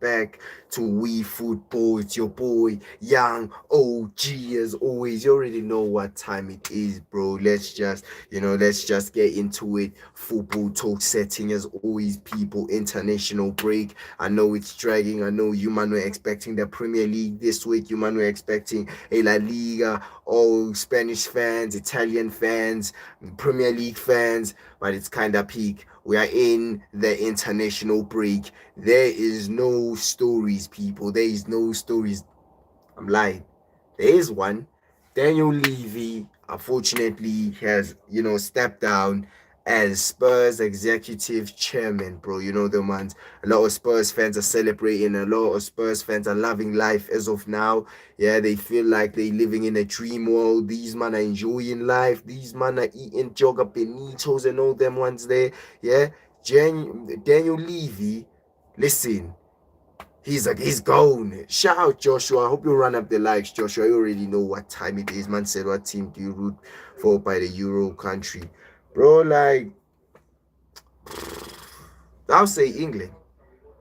back to We Football. It's your boy, Young OG, as always. You already know what time it is, bro. Let's just get into it. Football talk setting, as always, people. International break. I know it's dragging. I know you man were expecting the Premier League this week. You man were expecting a La Liga. All Spanish fans, Italian fans, Premier League fans, but it's kind of peak. We are in the international break. There is no stories, people. There is no stories. I'm lying. There is one. Daniel Levy, unfortunately, has, stepped down as Spurs executive chairman, bro. You know the ones. A lot of Spurs fans are celebrating. A lot of Spurs fans are loving life as of now. Yeah, they feel like they're living in a dream world. These men are enjoying life. These men are eating Joga Benitos and all them ones there. Yeah, Daniel Levy, listen. He's gone. Shout out Joshua. I hope you run up the likes, Joshua. You already know what time it is. Man said, what team do you root for by the Euro country? Bro, like, I'll say England.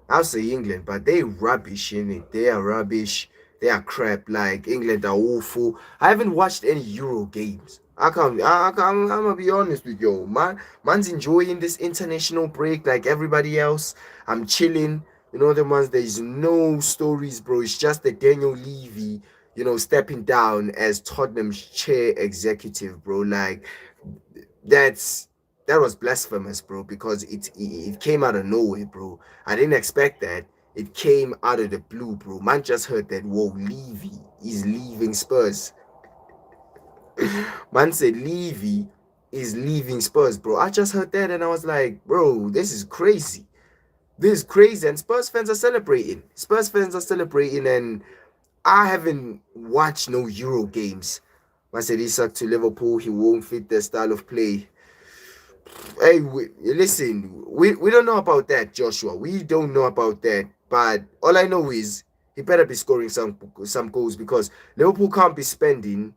I'll say England, but they rubbish in it. They are rubbish. They are crap. Like, England are awful. I haven't watched any Euro games. I'm gonna be honest with you, man. Man's enjoying this international break like everybody else. I'm chilling. You know the ones. There's no stories, bro. It's just the Daniel Levy, stepping down as Tottenham's chair executive, bro. Like that's that was blasphemous, bro, because it came out of nowhere, bro. I didn't expect that. It came out of the blue, bro. Man just heard that, whoa, Levy is leaving Spurs. Man said Levy is leaving Spurs, bro. I just heard that and I was like, bro, this is crazy. This is crazy. And Spurs fans are celebrating. Spurs fans are celebrating, and I haven't watched no Euro games. Man said Isak to Liverpool, he won't fit their style of play. Hey, listen, we don't know about that, Joshua. We don't know about that. But all I know is he better be scoring some goals, because Liverpool can't be spending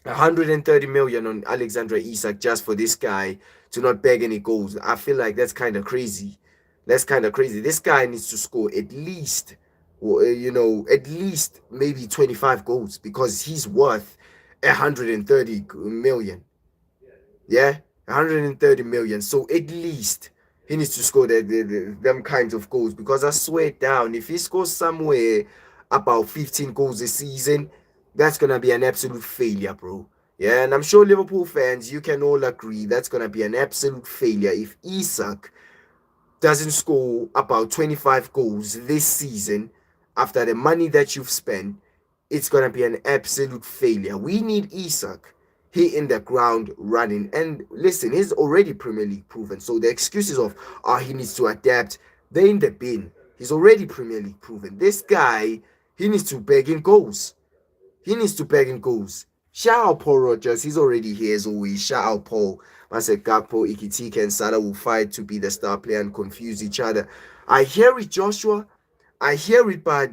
130 million on Alexander Isak just for this guy to not bag any goals. I feel like that's kind of crazy. That's kind of crazy. This guy needs to score at least, at least maybe 25 goals, because he's worth 130 million. Yeah, 130 million. So at least he needs to score them kinds of goals, because I swear down, if he scores somewhere about 15 goals a season, that's gonna be an absolute failure, bro. Yeah, and I'm sure Liverpool fans, you can all agree that's gonna be an absolute failure if Isak doesn't score about 25 goals this season after the money that you've spent. It's gonna be an absolute failure. We need Isak hitting the ground running. And listen, he's already Premier League proven. So the excuses of he needs to adapt, they're in the bin. He's already Premier League proven. This guy, he needs to beg in goals. He needs to beg in goals. Shout out Paul Rogers. He's already here as always. Shout out Paul. Man said Gakpo, Ikitike, and Salah will fight to be the star player and confuse each other. I hear it, Joshua. I hear it, but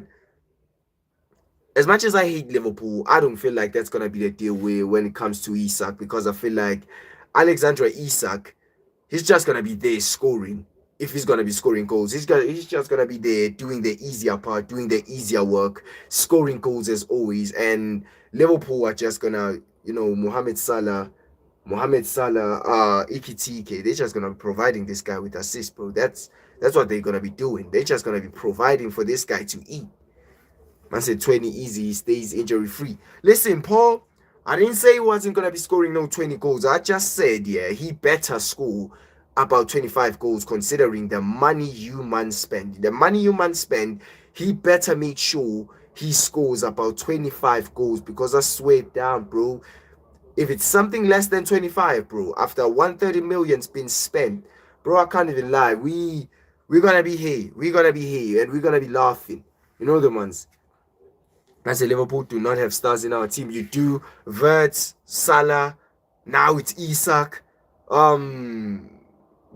as much as I hate Liverpool, I don't feel like that's gonna be the deal when it comes to Isak, because I feel like Alexandra Isak, he's just gonna be there scoring. If he's gonna be scoring goals, he's just gonna be there doing the easier part, doing the easier work, scoring goals as always. And Liverpool are just gonna, Mohamed Salah, Ikitike, they're just gonna be providing this guy with assists, bro. That's what they're gonna be doing. They're just gonna be providing for this guy to eat. Man said 20 easy, he stays injury free. Listen, Paul, I didn't say he wasn't gonna be scoring no 20 goals. I just said, yeah, he better score about 25 goals, considering the money you man spend. The money you man spend, he better make sure he scores about 25 goals, because I swear down, bro. If it's something less than 25, bro, after 130 million's been spent, bro, I can't even lie. We're gonna be here. We're gonna be here and we're gonna be laughing. You know the ones. I say Liverpool do not have stars in our team. You do. Verts, Salah, now it's Isak.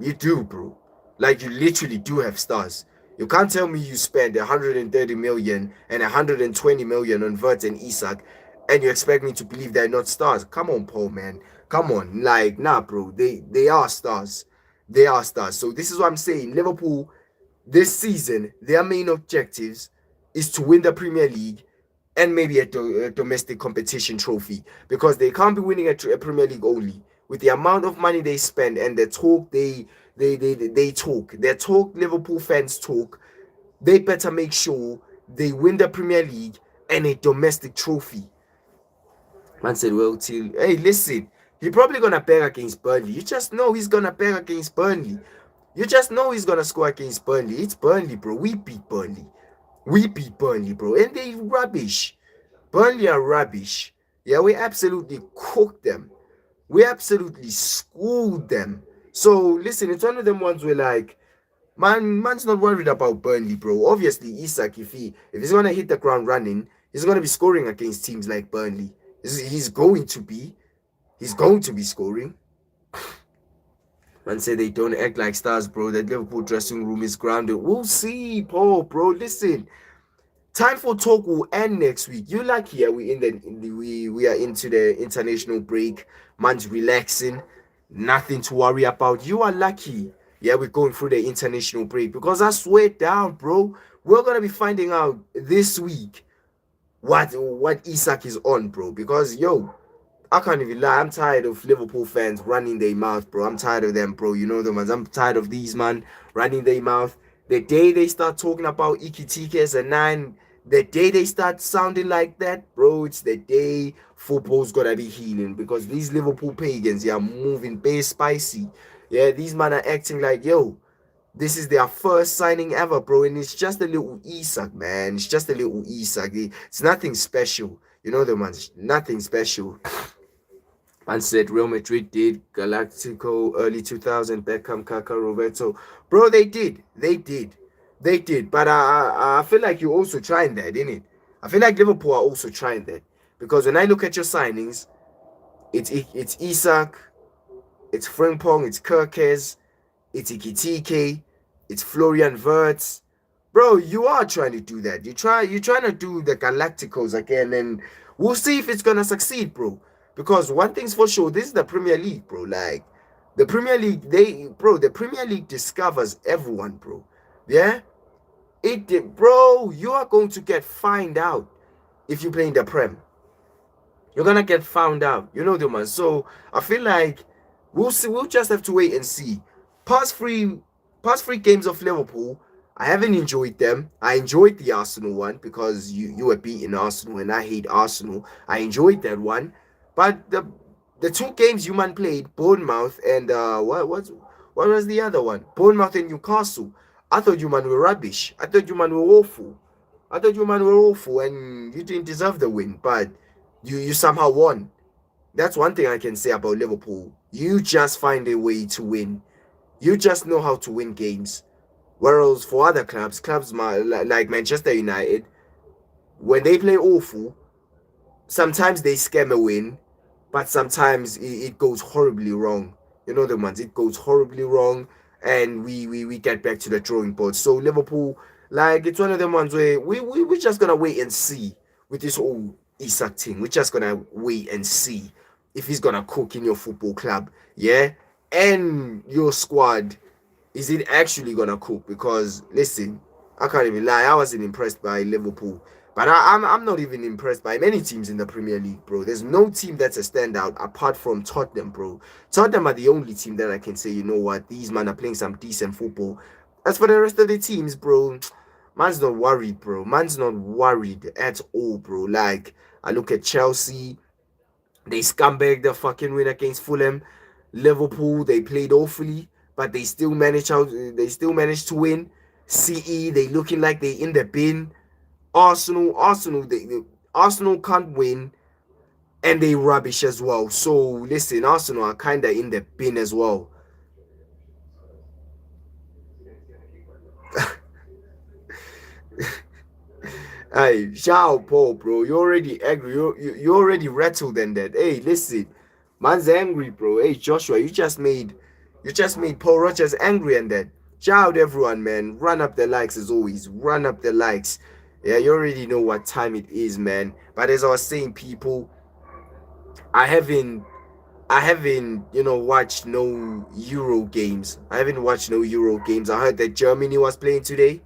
You do, bro. Like, you literally do have stars. You can't tell me you spend 130 million and 120 million on Verts and Isak, and you expect me to believe they're not stars. Come on, Paul, man. Come on. Like, nah, bro. They are stars. They are stars. So this is what I'm saying. Liverpool, this season, their main objectives is to win the Premier League and maybe a domestic competition trophy, because they can't be winning a Premier League only with the amount of money they spend and the talk they talk. Their talk, Liverpool fans talk. They better make sure they win the Premier League and a domestic trophy. Man said, well, till hey, listen, he probably gonna beg against Burnley. You just know he's gonna beg against Burnley. You just know he's gonna score against Burnley. It's Burnley, bro. We beat Burnley. We beat Burnley, bro. And they rubbish. Burnley are rubbish. Yeah, we absolutely cooked them. We absolutely schooled them. So listen, it's one of them ones where like, man's not worried about Burnley, bro. Obviously, Isak, if he's gonna hit the ground running, he's gonna be scoring against teams like Burnley. He's going to be. He's going to be scoring. Man say they don't act like stars, bro. That Liverpool dressing room is grounded. We'll see, Paul, bro. Listen, time for talk will end next week. You lucky, yeah? We are into the international break. Man's relaxing, nothing to worry about. You are lucky. Yeah, we're going through the international break, because I swear down, bro. We're gonna be finding out this week what Isak is on, bro. Because yo, I can't even lie. I'm tired of Liverpool fans running their mouth, bro. I'm tired of them, bro. You know them, man. I'm tired of these man running their mouth. The day they start talking about Ikitike as a nine, the day they start sounding like that, bro, it's the day football's gonna be healing. Because these Liverpool pagans, they are moving base spicy. Yeah, these man are acting like, yo, this is their first signing ever, bro. And it's just a little Isak, man. It's just a little Isak. It's nothing special. You know the man. Nothing special. And said Real Madrid did, Galactico, early 2000, Beckham, Kaká, Roberto. Bro, they did. They did. They did. But I feel like you're also trying that, innit? I feel like Liverpool are also trying that. Because when I look at your signings, it's Isak, it's Frimpong, it's Kirkes, it's Ikitike, it's Florian Wirtz. Bro, you are trying to do that. You're trying to do the Galacticos again, and we'll see if it's gonna succeed, bro. Because one thing's for sure, this is the Premier League, bro. Like the Premier League, the Premier League discovers everyone, bro. Yeah? It did, bro. You are going to get found out if you play in the Prem. You're gonna get found out. You know the man. So I feel like we'll see. We'll just have to wait and see. Past three, past three games of Liverpool, I haven't enjoyed them. I enjoyed the Arsenal one because you were beating Arsenal, and I hate Arsenal. I enjoyed that one, but the two games you man played, Bournemouth and what was the other one? Bournemouth and Newcastle. I thought you man were rubbish. I thought you man were awful. I thought you man were awful, and you didn't deserve the win, but you somehow won. That's one thing I can say about Liverpool. You just find a way to win. You just know how to win games. Whereas for other clubs, like Manchester United, when they play awful, sometimes they scam a win, but sometimes it goes horribly wrong. You know the ones, it goes horribly wrong, and we get back to the drawing board. So Liverpool, like, it's one of them ones where we're just gonna wait and see with this whole Isak thing. We're just gonna wait and see if he's gonna cook in your football club, yeah, and your squad. Is it actually gonna cook? Because listen, I can't even lie. I wasn't impressed by Liverpool, but I'm not even impressed by many teams in the Premier League, bro. There's no team that's a standout apart from Tottenham, bro. Tottenham are the only team that I can say, you know what, these men are playing some decent football. As for the rest of the teams, bro, man's not worried, bro. Man's not worried at all, bro. Like, I look at Chelsea, they scumbag the fucking win against Fulham. Liverpool, they played awfully, but they still managed to win. CE, they looking like they in the bin. Arsenal, Arsenal can't win, and they rubbish as well. So listen, Arsenal are kinda in the bin as well. Hey, ciao, Paul, bro. You already angry. You already rattled and that. Hey, listen, man's angry, bro. Hey, Joshua, you just made Paul Rogers angry and that. Shout out everyone, man. Run up the likes as always. Run up the likes. Yeah, you already know what time it is, man. But as I was saying, people, I haven't I haven't, watched no Euro games. I haven't watched no Euro games. I heard that Germany was playing today.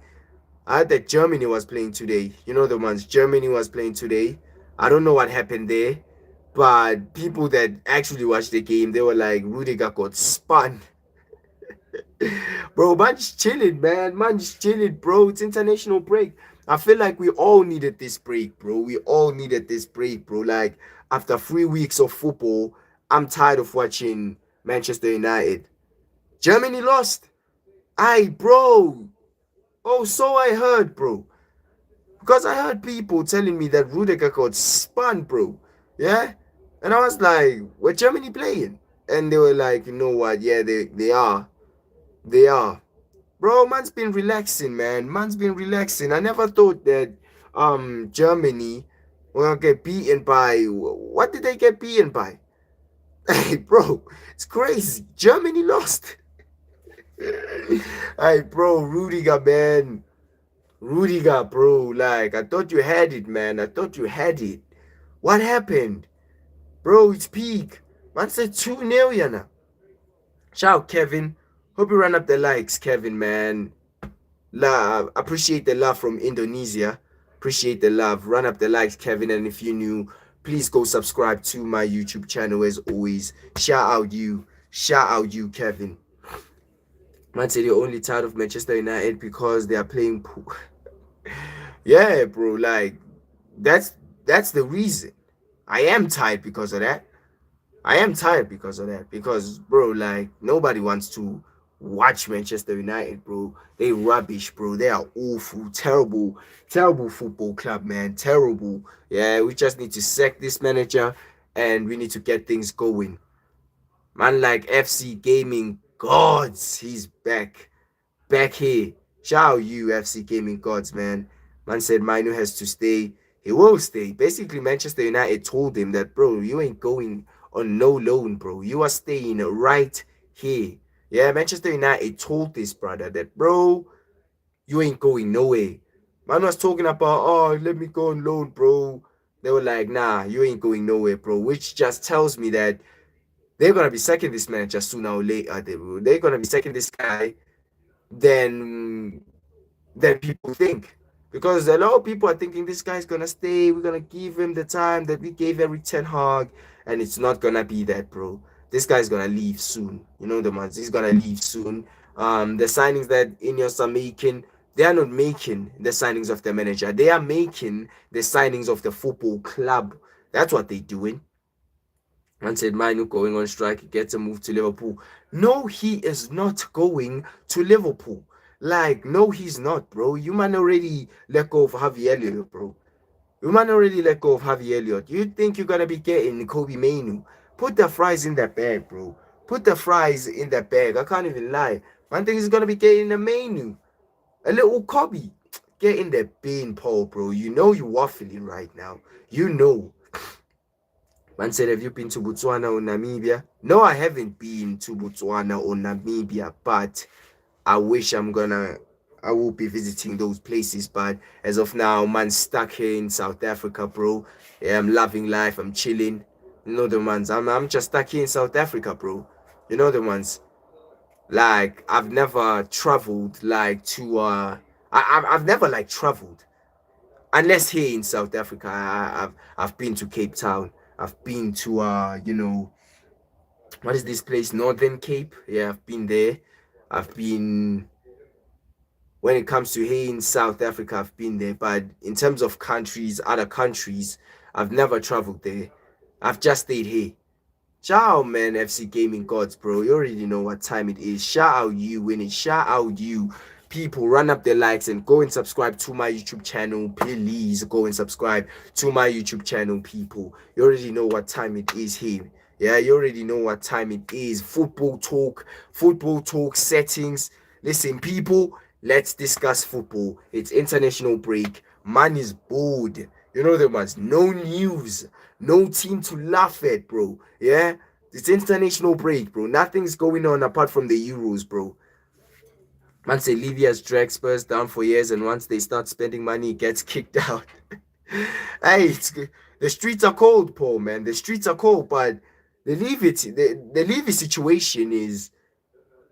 I heard that Germany was playing today. You know the ones. Germany was playing today. I don't know what happened there, but people that actually watched the game, they were like, Rudiger got spun. Bro, man, just chilling, man. Man, just chilling, bro. It's international break. I feel like we all needed this break, bro. We all needed this break, bro. Like, after 3 weeks of football, I'm tired of watching Manchester United. Germany lost. Aye, bro. Oh, so I heard, bro. Because I heard people telling me that Rudiger got spun, bro. Yeah? And I was like, what Germany playing? And they were like, you know what? Yeah, they are. They are. Bro, man's been relaxing, man. Man's been relaxing. I never thought that Germany were gonna get beaten by what did they get beaten by? Hey, bro, it's crazy. Germany lost. Hey, bro, Rudiger, man. Rudiger, bro. Like, I thought you had it, man. I thought you had it. What happened? Bro, it's peak. Man said 2-0, you know. Shout out, Kevin. Hope you run up the likes, Kevin, man. Love, appreciate the love from Indonesia. Appreciate the love. Run up the likes, Kevin. And if you're new, please go subscribe to my YouTube channel as always. Shout out you. Shout out you, Kevin. Man said you're only tired of Manchester United because they are playing poor. Yeah, bro. Like that's the reason. I am tired because of that. I am tired because of that. Because, bro, like, nobody wants to watch Manchester United, bro. They rubbish, bro. They are awful, terrible, terrible football club, man. Terrible. Yeah, we just need to sack this manager and we need to get things going. Man, like FC Gaming Gods, he's back. Back here. Shout out you, FC Gaming Gods, man. Man said Manu has to stay. He will stay. Basically, Manchester United told him that, bro, you ain't going on no loan, bro. You are staying right here. Yeah, Manchester United told this brother that, bro, you ain't going nowhere. Man was talking about, oh, let me go on loan, bro. They were like, nah, you ain't going nowhere, bro. Which just tells me that they're gonna be sacking this manager sooner or later. They're gonna be sacking this guy than people think. Because a lot of people are thinking this guy's gonna stay, we're gonna give him the time that we gave every Ten Hag, and it's not gonna be that, bro. This guy's gonna leave soon. You know the ones, he's gonna leave soon. The signings that Ineos are making, they are not making the signings of the manager. They are making the signings of the football club. That's what they're doing. Man said Manu going on strike, he gets a move to Liverpool. No, he is not going to Liverpool. Like, no, he's not, bro. You man already let go of Harvey Elliott, bro. You man already let go of Harvey Elliott. You think you're gonna be getting Kobe Mainu? Put the fries in that bag, bro. Put the fries in that bag. I can't even lie. Man thinks he's gonna be getting a Mainu. A little Kobe. Get in the bin, Paul, bro. You know you're waffling right now. You know. Man said, have you been to Botswana or Namibia? No, I haven't been to Botswana or Namibia, but I wish I will be visiting those places. But as of now, man, stuck here in South Africa, bro. Yeah, I'm loving life. I'm chilling. You know the ones. I'm just stuck here in South Africa, bro. You know the ones. Like, I've never traveled, like, to, I've never, like, traveled. Unless here in South Africa, I've been to Cape Town. I've been to what is this place? Northern Cape. Yeah, I've been there. I've been when it comes to here in South Africa, I've been there. But in terms of countries, other countries, I've never traveled there. I've just stayed here. Shout out, man, FC Gaming Gods, bro. You already know what time it is. Shout out you, winning. Shout out you. People, run up their likes and go and subscribe to my YouTube channel. Please go and subscribe to my YouTube channel, people. You already know what time it is here. Yeah, you already know what time it is. Football talk settings. Listen, people, let's discuss football. It's international break. Man is bored. You know the ones. No news. No team to laugh at, bro. Yeah? It's international break, bro. Nothing's going on apart from the Euros, bro. Man say Levy has dragged Spurs down for years, and once they start spending money, it gets kicked out. Hey, the streets are cold, Paul, man. The streets are cold, but the Levy situation is,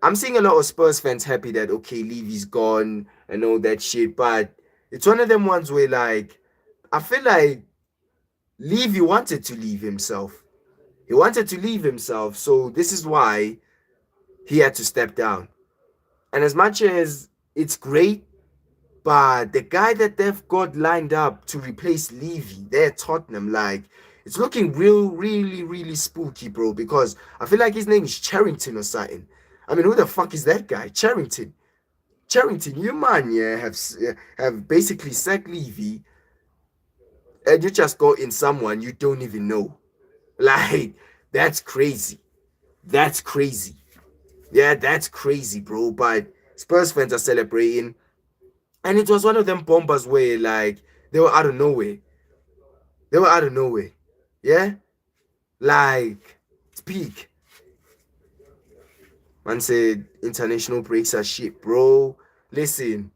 I'm seeing a lot of Spurs fans happy that okay, Levy's gone and all that shit, but it's one of them ones where like I feel like Levy wanted to leave himself. He wanted to leave himself, so this is why he had to step down. And as much as it's great, but the guy that they've got lined up to replace Levy, they're Tottenham, like it's looking really spooky, bro. Because I feel like his name is Charrington or something. I mean, who the fuck is that guy? Charrington, you man, yeah, have basically sacked Levy, and you just got in someone you don't even know. Like that's crazy. That's crazy. Yeah, that's crazy, bro. But Spurs fans are celebrating. And it was one of them bombers where like they were out of nowhere. They were out of nowhere. Yeah? Like it's peak. Man said international breaks are shit, bro. Listen.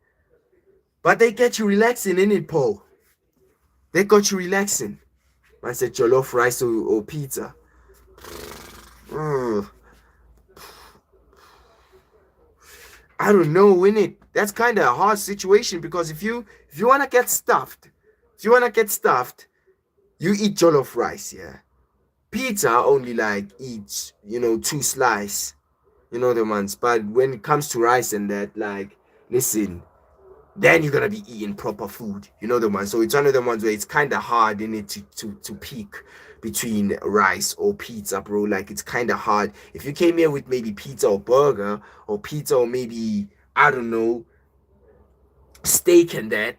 But they get you relaxing, in it, Paul. They got you relaxing. Man said jollof rice or pizza. Ugh. I don't know, innit? That's kind of a hard situation because if you wanna get stuffed, you eat jollof rice, yeah. Pizza only like eats, two slice, the ones. But when it comes to rice and that, like, listen, then you're gonna be eating proper food, the ones. So it's one of the ones where it's kind of hard in it to pick between rice or pizza, bro. Like it's kind of hard. If you came here with maybe pizza or burger or pizza or maybe I don't know steak and that,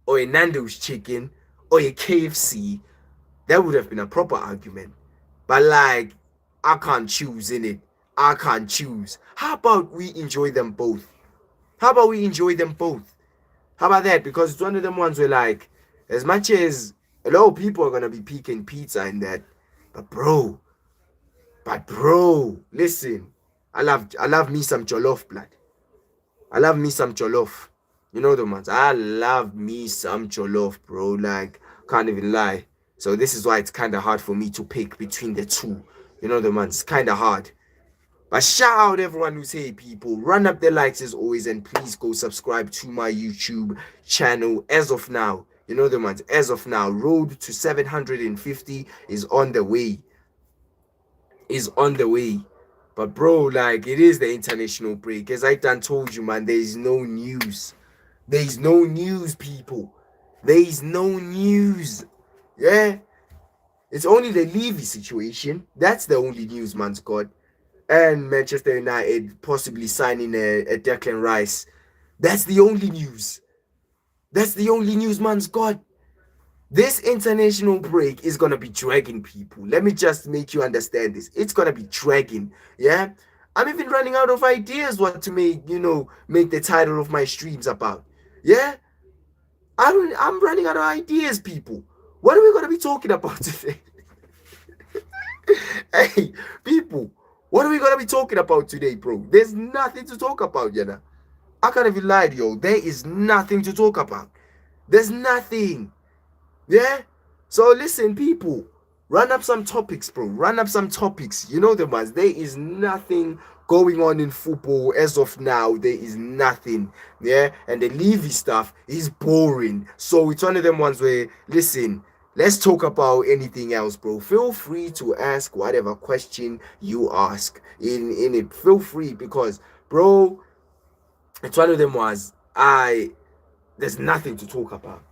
or a Nando's chicken or a KFC, that would have been a proper argument. But like, I can't choose in it. I can't choose. How about we enjoy them both? How about we enjoy them both? How about that? Because it's one of them ones where like, as much as a lot of people are gonna be picking pizza and that, but bro, listen, I love me some jollof blood. I love me some jollof. You know the ones. I love me some jollof, bro. Like, can't even lie. So this is why it's kind of hard for me to pick between the two. You know the ones. It's kind of hard. But shout out everyone who's here, people. Run up the likes as always, and please go subscribe to my YouTube channel as of now. You know the ones. As of now, road to 750 is on the way. Is on the way. But bro, like it is the international break. As I done told you, man, there is no news. There is no news, people. There is no news. Yeah. It's only the Levy situation. That's the only news man's got. And Manchester United possibly signing a Declan Rice. That's the only news. That's the only news man's got. This international break is gonna be dragging, people. Let me just make you understand this. It's gonna be dragging, yeah. I'm even running out of ideas what to make the title of my streams about. Yeah, I'm running out of ideas, people. What are we gonna be talking about today? Hey, people, what are we gonna be talking about today, bro? There's nothing to talk about, you know. I can't even lie to you. There is nothing to talk about. There's nothing. Yeah? So listen, people, run up some topics, bro. Run up some topics. You know the ones. There is nothing going on in football as of now. There is nothing. Yeah? And the Levy stuff is boring. So it's one of them ones where, listen, let's talk about anything else, bro. Feel free to ask whatever question you ask in it. Feel free because, bro, it's one of them ones. There's nothing to talk about.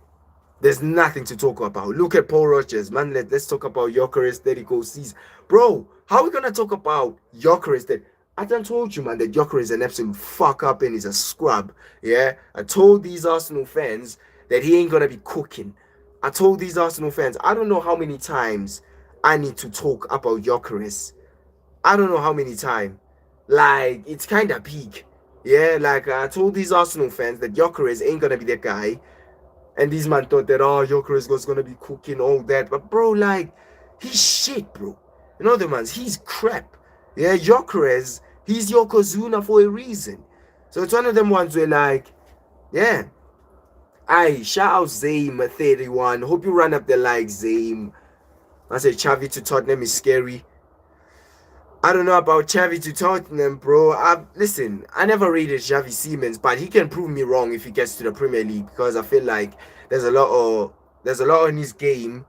There's nothing to talk about. Look at Paul Rogers, man. Let's talk about Gyökeres 30 goal season. Bro, how are we going to talk about Gyökeres that... I done told you, man, that Gyökeres is an absolute fuck up and he's a scrub. Yeah? I told these Arsenal fans that he ain't going to be cooking. I told these Arsenal fans, I don't know how many times I need to talk about Gyökeres. I don't know how many times. Like, it's kind of peak. Yeah? Like, I told these Arsenal fans that Gyökeres ain't going to be that guy. And these man thought that, Gyökeres was going to be cooking all that. But, bro, like, he's shit, bro. You know the man, he's crap. Yeah, Gyökeres, he's Yokozuna for a reason. So it's one of them ones where, like, yeah. Aye, shout out Zame31. Hope you run up the like, Zame. I say Xavi to Tottenham is scary. I don't know about Xavi to Tottenham, bro. Listen, I never rated Xavi Siemens, but he can prove me wrong if he gets to the Premier League because I feel like there's a lot of there's a lot in his game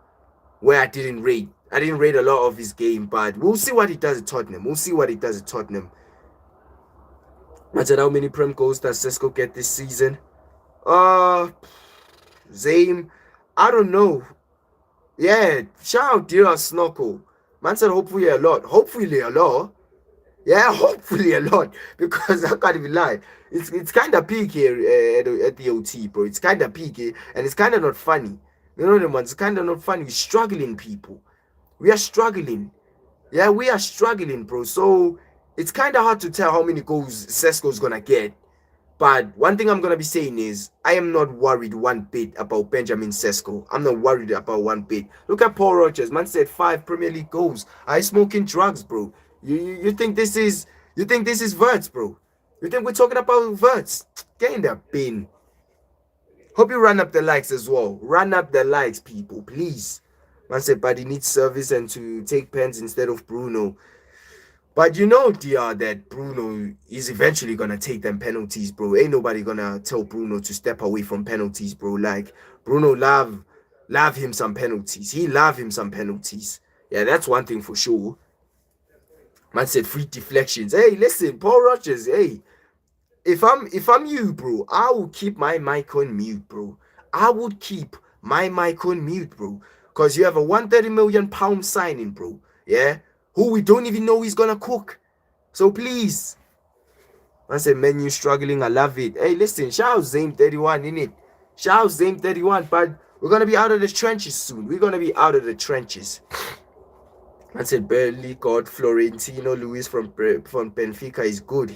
where I didn't rate. I didn't rate a lot of his game, but we'll see what he does at Tottenham. We'll see what he does at Tottenham. I said, how many Prem goals does Sesko get this season? Uh, Zame, I don't know. Yeah, shout out dear Snorkel. Man said hopefully a lot. Hopefully a lot. Yeah, hopefully a lot. Because I can't even lie. It's kind of peak here at the OT, bro. It's kind of peak here, and it's kind of not funny. You know the ones. It's kind of not funny. We're struggling, people. We are struggling. Yeah, we are struggling, bro. So it's kind of hard to tell how many goals Sesko's gonna get. But one thing I'm gonna be saying is I am not worried one bit about Benjamin Sesko. I'm not worried about one bit. Look at Paul Rogers. Man said 5 Premier League goals. I smoking drugs, bro. You think this is Verts, bro? You think we're talking about Verts? Get in the bin. Hope you run up the likes as well. Run up the likes, people, please. Man said, but he needs service and to take pens instead of Bruno. But you know, DR, that Bruno is eventually gonna take them penalties, bro. Ain't nobody gonna tell Bruno to step away from penalties, bro. Like Bruno love him some penalties. He love him some penalties. Yeah, that's one thing for sure. Man said free deflections. Hey, listen, Paul Rogers. Hey, if I'm you, bro, I will keep my mic on mute, bro. I would keep my mic on mute, bro. Cause you have a 130 million pound signing, bro. Yeah, who we don't even know he's gonna cook. So please, I said menu struggling. I love it. Hey, listen, shout out Zame 31 in it. Shout out Zame 31, but we're gonna be out of the trenches soon. We're gonna be out of the trenches. I said barely got Florentino Luis from Benfica is good.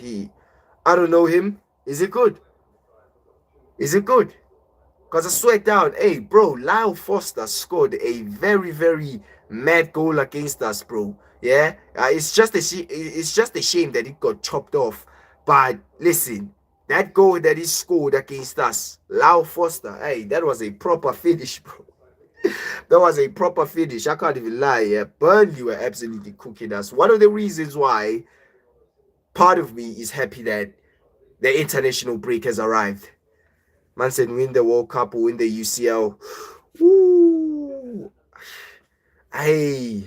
I don't know him. Is it good? Is it good? Because I swear down, hey, bro, Lyle Foster scored a very, very mad goal against us, bro. Yeah, it's just a shame that it got chopped off. But listen, that goal that he scored against us, Lyle Foster, hey, that was a proper finish, bro. That was a proper finish. I can't even lie. Yeah, Burnley were absolutely cooking us. One of the reasons why part of me is happy that the international break has arrived. Man said win the World Cup or win the UCL. Ooh. Hey.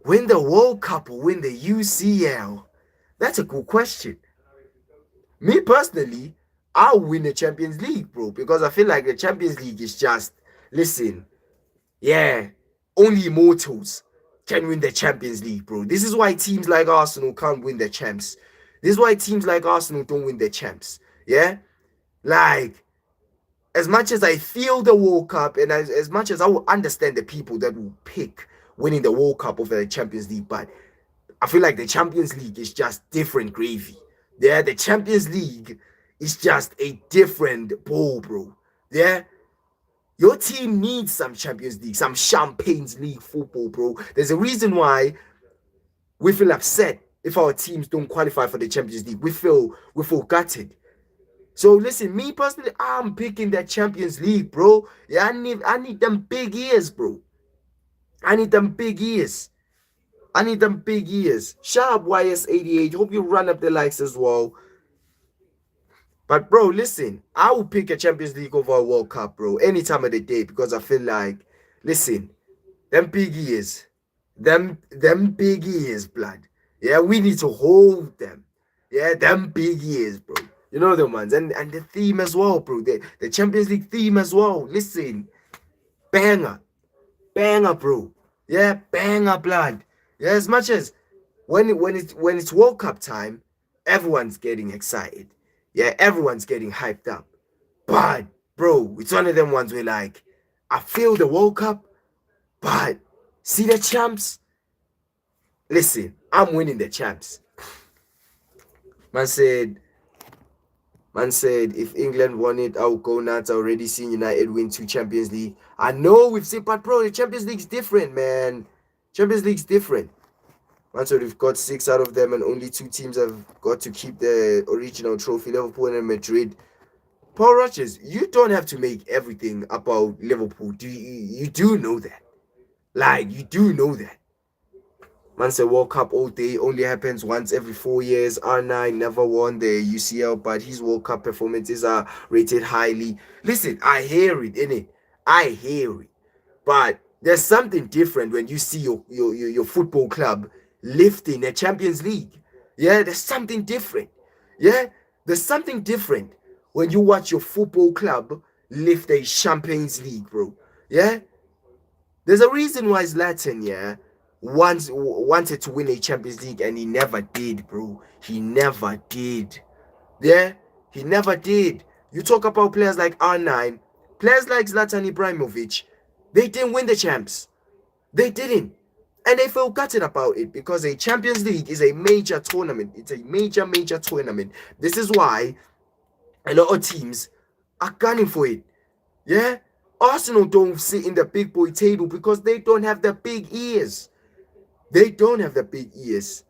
Win the World Cup or win the UCL? That's a good question. Me personally, I'll win the Champions League, bro, because I feel like the Champions League is just, listen, yeah, only immortals can win the Champions League, bro. This is why teams like Arsenal can't win the champs. This is why teams like Arsenal don't win the champs. Yeah? Like, as much as I feel the World Cup and as much as I will understand the people that will pick winning the World Cup over the Champions League, but I feel like the Champions League is just different gravy. Yeah, the Champions League is just a different bowl, bro. Yeah, your team needs some Champions League, some Champagne's League football, bro. There's a reason why we feel upset if our teams don't qualify for the Champions League. We feel gutted. So listen, me personally, I'm picking that Champions League, bro. Yeah, I need them big ears, bro. I need them big ears. I need them big ears. Shout out YS88. Hope you run up the likes as well. But bro, listen, I will pick a Champions League over a World Cup, bro, any time of the day because I feel like, listen, them big ears, them big ears, blood. Yeah, we need to hold them. Yeah, them big ears, bro. You know the ones, and the theme as well, bro. The Champions League theme as well. Listen, banger, banger, bro. Yeah, banger, blood. Yeah, as much as when it's World Cup time, everyone's getting excited. Yeah, everyone's getting hyped up. But bro, it's one of them ones where like I feel the World Cup, but see the champs. Listen, I'm winning the champs. Man said, Man said, if England won it, I'll go nuts. I already seen United win 2 Champions League. I know we've seen, but bro, the Champions League's different, man. Champions League's different. Man said we've got 6 out of them, and only 2 teams have got to keep the original trophy, Liverpool and Madrid. Paul Rogers, you don't have to make everything about Liverpool. You do know that. Like, you do know that. Man said World Cup all day only happens once every 4 years. R9 never won the UCL, but his World Cup performances are rated highly. Listen, I hear it, innit? I hear it. But there's something different when you see your football club lifting a Champions League. Yeah, there's something different. Yeah, there's something different when you watch your football club lift a Champions League, bro. Yeah, there's a reason why Zlatan, yeah, once wanted to win a Champions League and he never did, bro. He never did. Yeah, he never did. You talk about players like R9, players like Zlatan Ibrahimovic, they didn't win the champs. They didn't. And they feel gutted about it because a Champions League is a major tournament. It's a major, major tournament. This is why a lot of teams are gunning for it. Yeah? Arsenal don't sit in the big boy table because they don't have the big ears. They don't have the big ears.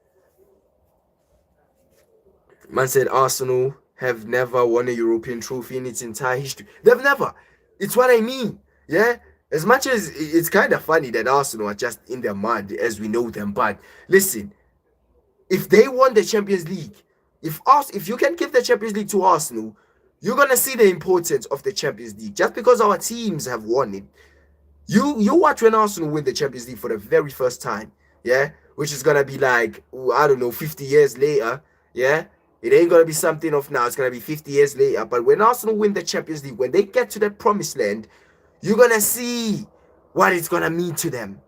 Man said Arsenal have never won a European trophy in its entire history. They've never. It's what I mean. Yeah? As much as it's kind of funny that Arsenal are just in the mud as we know them, but listen, if they won the Champions League, if you can give the Champions League to Arsenal, you're gonna see the importance of the Champions League. Just because our teams have won it, you watch when Arsenal win the Champions League for the very first time, yeah, which is gonna be like I don't know, 50 years later, yeah. It ain't gonna be something of now. It's gonna be 50 years later. But when Arsenal win the Champions League, when they get to that promised land, you're gonna see what it's gonna mean to them.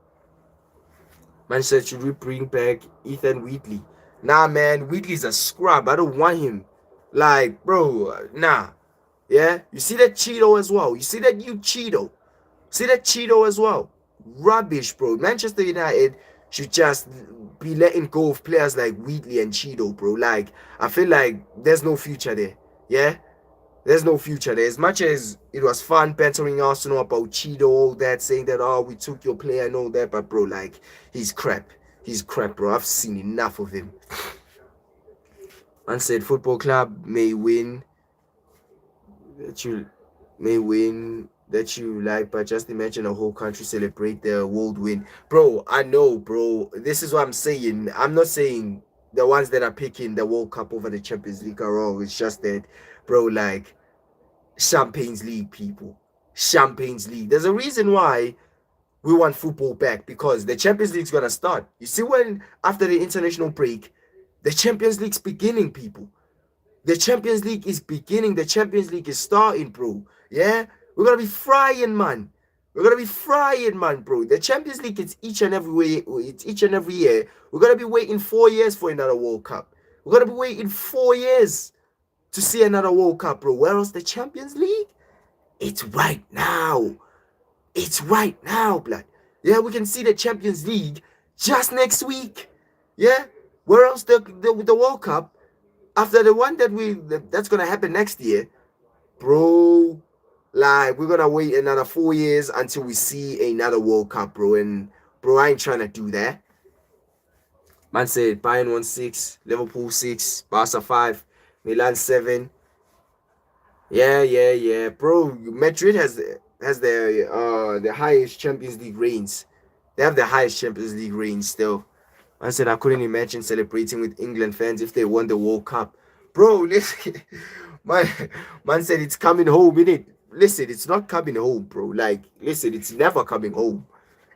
Man said, should we bring back Ethan Wheatley? Nah, man, Wheatley's a scrub. I don't want him. Like, bro, nah. Yeah? You see that Cheeto as well? You see that new Cheeto? See that Cheeto as well? Rubbish, bro. Manchester United should just be letting go of players like Wheatley and Cheeto, bro. Like, I feel like there's no future there. Yeah? There's no future there. As much as it was fun bantering Arsenal about Cheeto, all that, saying that, oh, we took your player and all that, but bro, like, he's crap. He's crap, bro. I've seen enough of him. Man said football club may win that you like, but just imagine a whole country celebrate their world win. Bro, I know, bro. This is what I'm saying. I'm not saying the ones that are picking the World Cup over the Champions League are wrong. It's just that, bro, like, Champions League, people. Champions League. There's a reason why we want football back, because the Champions League's gonna start. You see, when after the international break, the Champions League's beginning, people. The Champions League is beginning. The Champions League is starting, bro. Yeah? We're gonna be frying, man. We're gonna be frying, man, bro. The Champions League, it's each and every way. It's each and every year. We're gonna be waiting 4 years for another World Cup. We're gonna be waiting 4 years to see another World Cup, bro. Whereas the Champions League, it's right now. It's right now, blood. Yeah, we can see the Champions League just next week. Yeah? Whereas the World Cup, after the one that's gonna happen next year, bro, like, we're gonna wait another 4 years until we see another World Cup, bro. And bro, I ain't trying to do that. Man said Bayern won 6, Liverpool 6, Barca 5, Milan 7. Yeah. Bro, Madrid has the highest Champions League reigns. They have the highest Champions League reigns still. Man said I couldn't imagine celebrating with England fans if they won the World Cup. Bro, listen. Man said it's coming home, innit? Listen, it's not coming home, bro. Like, listen, it's never coming home.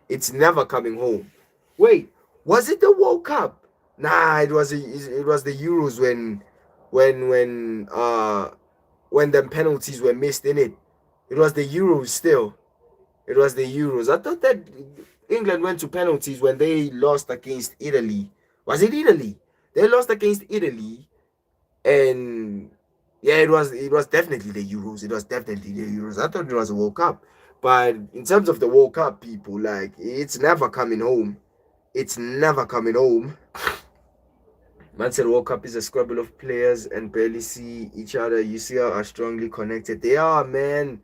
It's never coming home. Wait, was it the World Cup? Nah, it was the Euros when the penalties were missed, in it. It was the Euros still. It was the Euros. I thought that England went to penalties when they lost against Italy. Was it Italy? They lost against Italy, and yeah, it was definitely the Euros. It was definitely the Euros. I thought it was a World Cup. But in terms of the World Cup, people, like, it's never coming home. It's never coming home. Man said World Cup is a scrabble of players and barely see each other. UCL are strongly connected. They are, man.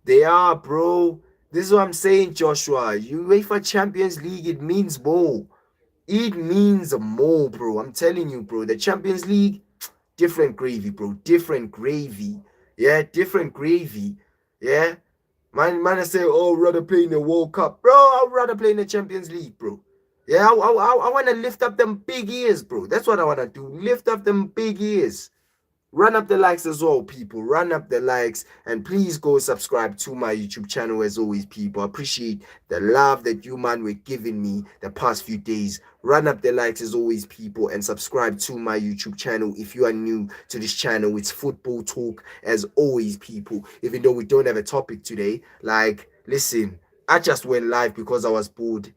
They are, bro. This is what I'm saying, Joshua. UEFA Champions League, it means more. It means more, bro. I'm telling you, bro. The Champions League, different gravy, bro. Different gravy. Yeah, different gravy. Yeah. Man, I say, oh, rather play in the World Cup. Bro, I'd rather play in the Champions League, bro. Yeah, I want to lift up them big ears, bro. That's what I want to do. Lift up them big ears. Run up the likes as well, people. Run up the likes. And please go subscribe to my YouTube channel as always, people. I appreciate the love that you, man, were giving me the past few days. Run up the likes as always, people. And subscribe to my YouTube channel if you are new to this channel. It's football talk as always, people. Even though we don't have a topic today. Like, listen, I just went live because I was bored.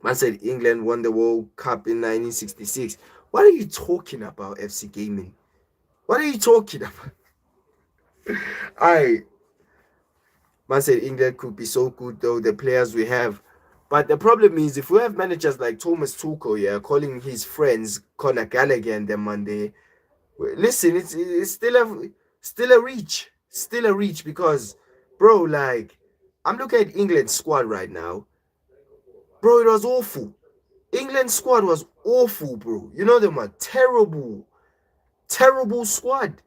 Man said England won the World Cup in 1966. What are you talking about, FC Gaming? What are you talking about? I Man said England could be so good though, the players we have. But the problem is if we have managers like Thomas Tuchel, yeah, calling his friends Conor Gallagher and them Monday, listen, it's still a reach. Still a reach because bro, like I'm looking at England's squad right now. Bro, it was awful. England's squad was awful, bro. You know them are terrible. Terrible squad.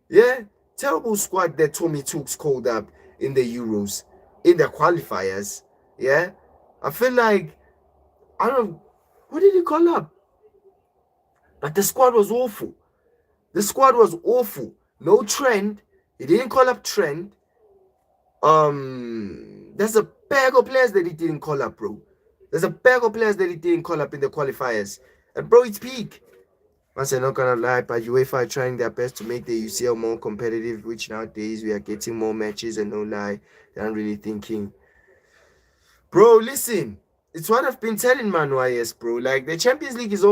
Yeah, terrible squad that Tommy Tooks called up in the Euros, in the qualifiers. Yeah, I feel like I don't know who did he call up, but the squad was awful. The squad was awful. No Trent. He didn't call up Trent. There's a bag of players that he didn't call up, bro. There's a bag of players that he didn't call up in the qualifiers, and bro, it's peak. I said, not gonna lie, but UEFA are trying their best to make the UCL more competitive, which nowadays we are getting more matches and no lie. I'm really thinking. Bro, listen. It's what I've been telling man YS, bro. Like the Champions League is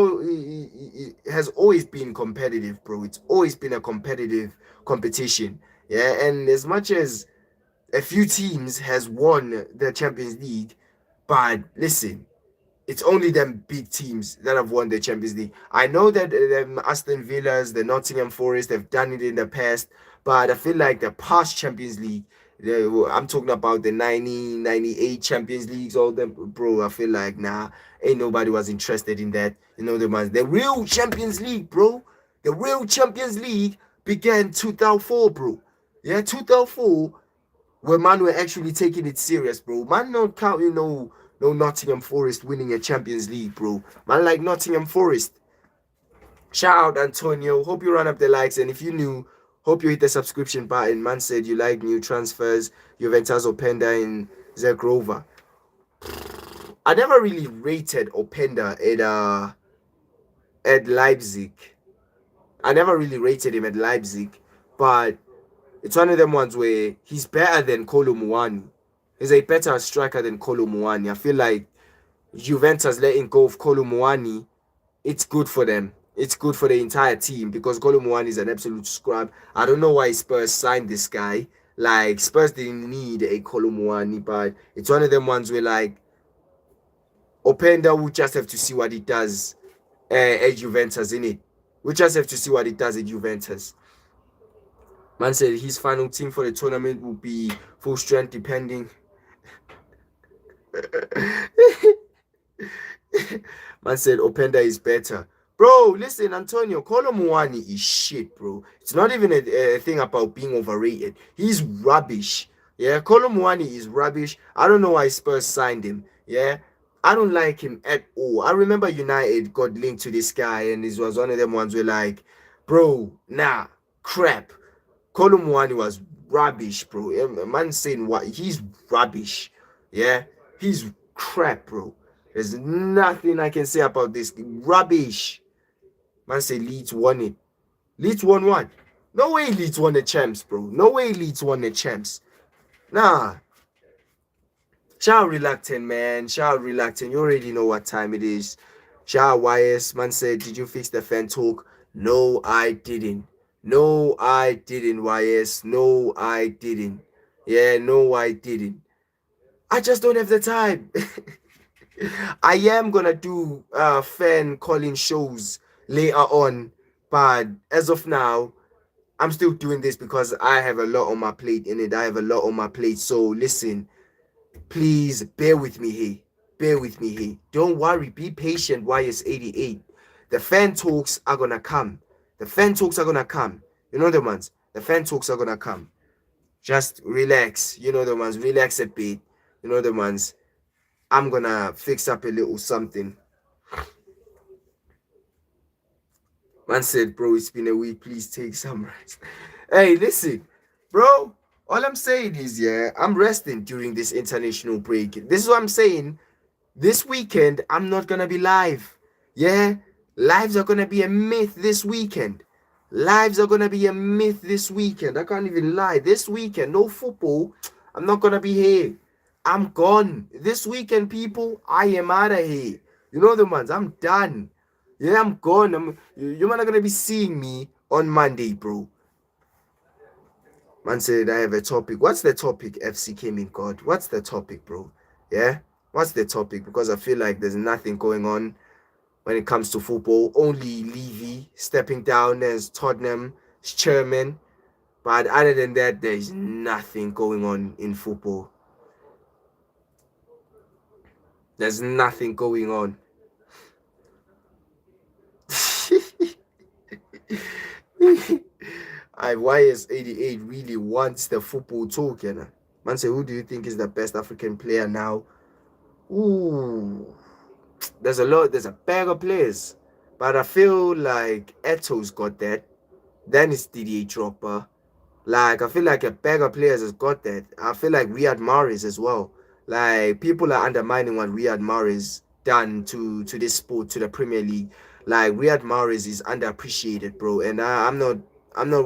has always been competitive, bro. It's always been a competitive competition. Yeah, and as much as a few teams has won the Champions League, but listen, it's only them big teams that have won the Champions League. I know that the Aston Villas, the Nottingham Forest, have done it in the past, but I feel like the past Champions League, I'm talking about the 1998 Champions Leagues, all them, bro. I feel like nah, ain't nobody was interested in that. You know the real Champions League, bro. The real Champions League began 2004, bro. Yeah, 2004 where man were actually taking it serious, bro. Man not counting no Nottingham Forest winning a Champions League, bro. Man like Nottingham Forest. Shout out Antonio. Hope you run up the likes. And if you new, hope you hit the subscription button. Man said you like new transfers. Juventus Openda in Zagrova. I never really rated Openda at Leipzig. I never really rated him at Leipzig, but it's one of them ones where he's better than Kolo Muani. He's a better striker than Kolo Muani. I feel like Juventus letting go of Kolo Muani, it's good for them. It's good for the entire team because Kolo Muani is an absolute scrub. I don't know why Spurs signed this guy. Like, Spurs didn't need a Kolo Muani, but it's one of them ones where, like, Openda will just have to see what he does at Juventus, innit? We just have to see what he does at Juventus. Man said his final team for the tournament will be full strength depending. Man said Openda is better. Bro, listen, Antonio, Kolo Muani is shit, bro. It's not even a thing about being overrated. He's rubbish. Yeah, Kolo Muani is rubbish. I don't know why Spurs signed him. Yeah, I don't like him at all. I remember United got linked to this guy, and this was one of them ones where like, bro, nah, crap. Kolo Muani was rubbish, bro. Man saying what? He's rubbish. Yeah, he's crap, bro. There's nothing I can say about this. Rubbish. Man say Leeds won it. Leeds won what? No way Leeds won the champs, bro. No way Leeds won the champs. Nah. Shout reluctant, man. Shout reluctant. You already know what time it is. Shout YS. Man said, did you fix the fan talk? No, I didn't. No, I didn't, YS. No, I didn't. Yeah, no, I didn't. I just don't have the time. I am gonna do fan calling shows later on, but as of now, I'm still doing this because I have a lot on my plate in it. I have a lot on my plate. So listen, please bear with me here. Bear with me here. Don't worry. Be patient. YS88. The fan talks are gonna come. The fan talks are gonna come. You know the ones. The fan talks are gonna come. Just relax. You know the ones. Relax a bit. You know the ones. I'm gonna fix up a little something. Man said, bro, it's been a week. Please take some rest. Hey, listen, bro. All I'm saying is, yeah, I'm resting during this international break. This is what I'm saying. This weekend, I'm not gonna be live. Yeah, lives are gonna be a myth this weekend. Lives are gonna be a myth this weekend. I can't even lie. This weekend, no football. I'm not gonna be here. I'm gone. This weekend, people, I am out of here. You know the ones. I'm done. Yeah, I'm gone. You're not gonna be seeing me on Monday, bro. Man said I have a topic. What's the topic? FC came in God. What's the topic, bro? Yeah? What's the topic? Because I feel like there's nothing going on when it comes to football. Only Levy stepping down as Tottenham's chairman. But other than that, there's nothing going on in football. There's nothing going on. YS88 really wants the football talk, you know. Man say, who do you think is the best African player now? Ooh, there's a bag of players. But I feel like Eto's got that. Then it's Didier Drogba. Like, I feel like a bag of players has got that. I feel like Riyad Mahrez as well. Like, people are undermining what Riyad Mahrez done to this sport, to the Premier League. Like, Riyad Mahrez is underappreciated, bro. And I'm not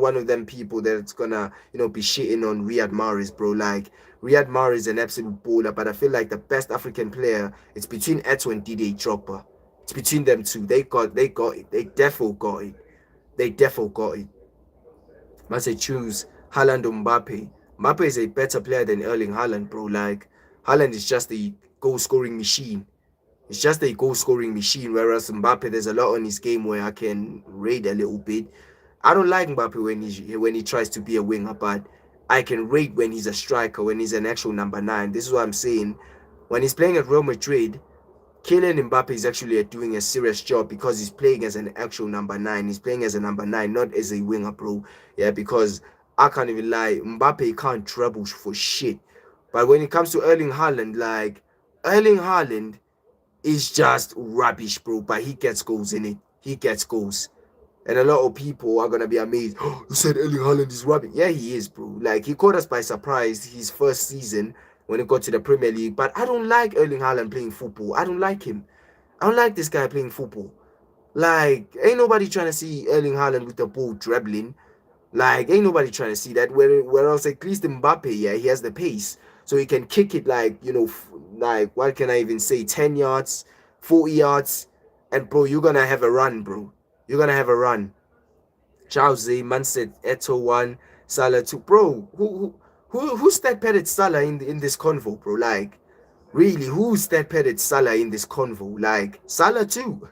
one of them people that's gonna, be shitting on Riyad Mahrez, bro. Like, Riyad Mahrez is an absolute baller, but I feel like the best African player, it's between Eto and Didier Drogba. It's between them two. They got it. They defo got it. They defo got it. Must say choose Haaland or Mbappe. Mbappe is a better player than Erling Haaland, bro. Like, Haaland is just a goal scoring machine. It's just a goal scoring machine. Whereas Mbappe, there's a lot on his game where I can rate a little bit. I don't like Mbappe when he tries to be a winger, but I can rate when he's a striker, when he's an actual number 9. This is what I'm saying. When he's playing at Real Madrid, Kylian Mbappe is actually doing a serious job because he's playing as an actual number 9. He's playing as a number 9, not as a winger, bro. Yeah, because I can't even lie, Mbappe can't dribble for shit. But when it comes to Erling Haaland, like, Erling Haaland is just rubbish, bro. But he gets goals in it. He gets goals. And a lot of people are gonna be amazed. Oh, you said Erling Haaland is rubbish. Yeah, he is, bro. Like, he caught us by surprise his first season when he got to the Premier League. But I don't like Erling Haaland playing football. I don't like him. I don't like this guy playing football. Like, ain't nobody trying to see Erling Haaland with the ball dribbling. Like, ain't nobody trying to see that. Whereas at least Mbappe, yeah, he has the pace. So he can kick it like, like, what can I even say? 10 yards, 40 yards. And, bro, you're going to have a run, bro. You're going to have a run. Chelsea, Man City, Eto 1, Salah 2. Bro, who stat-padded Salah in this convo, bro? Like, really, who stat-padded Salah in this convo? Like, Salah 2.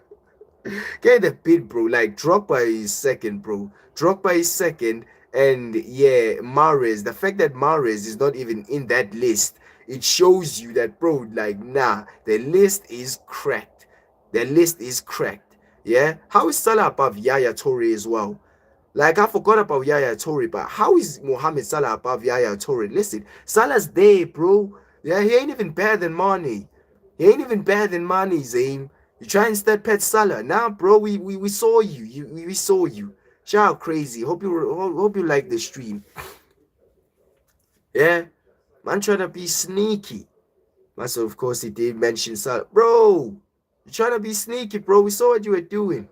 Get the bid, bro. Like, Drogba is second, bro. Drogba is second. And yeah, Mahrez. The fact that Mahrez is not even in that list, it shows you that, bro, like, nah, the list is cracked. The list is cracked. Yeah? How is Salah above Yaya Toure as well? Like, I forgot about Yaya Toure, but how is Mohamed Salah above Yaya Toure? Listen, Salah's there, bro. Yeah, he ain't even better than Mane. He ain't even better than Mane, Zayn. You try and start pet Salah. Nah, bro, we saw you. We saw you. Shout out crazy. Hope you like the stream. Yeah? Man trying to be sneaky. So of course he did mention Salah. Bro, you trying to be sneaky, bro. We saw what you were doing.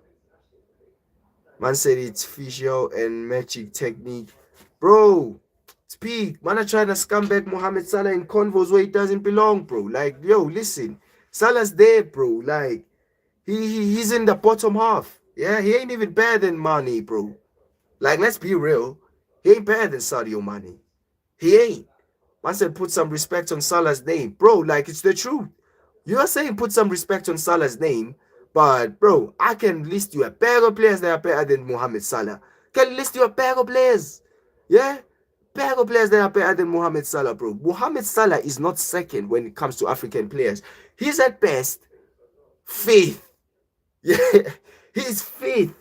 Man said it's physio and magic technique. Bro, speak. Man, I trying to scumbag Mohamed Salah in convos where he doesn't belong, bro. Like, yo, listen. Salah's there, bro. Like, he's in the bottom half. Yeah, he ain't even better than Mane, bro. Like, let's be real. He ain't better than Sadio Mane. He ain't. Man said put some respect on Salah's name. Bro, like, it's the truth. You are saying put some respect on Salah's name, but, bro, I can list you a pair of players that are better than Mohamed Salah. Can list you a pair of players. Yeah? Pair of players that are better than Mohamed Salah, bro. Mohamed Salah is not second when it comes to African players. He's at best fifth. Yeah, he's fifth.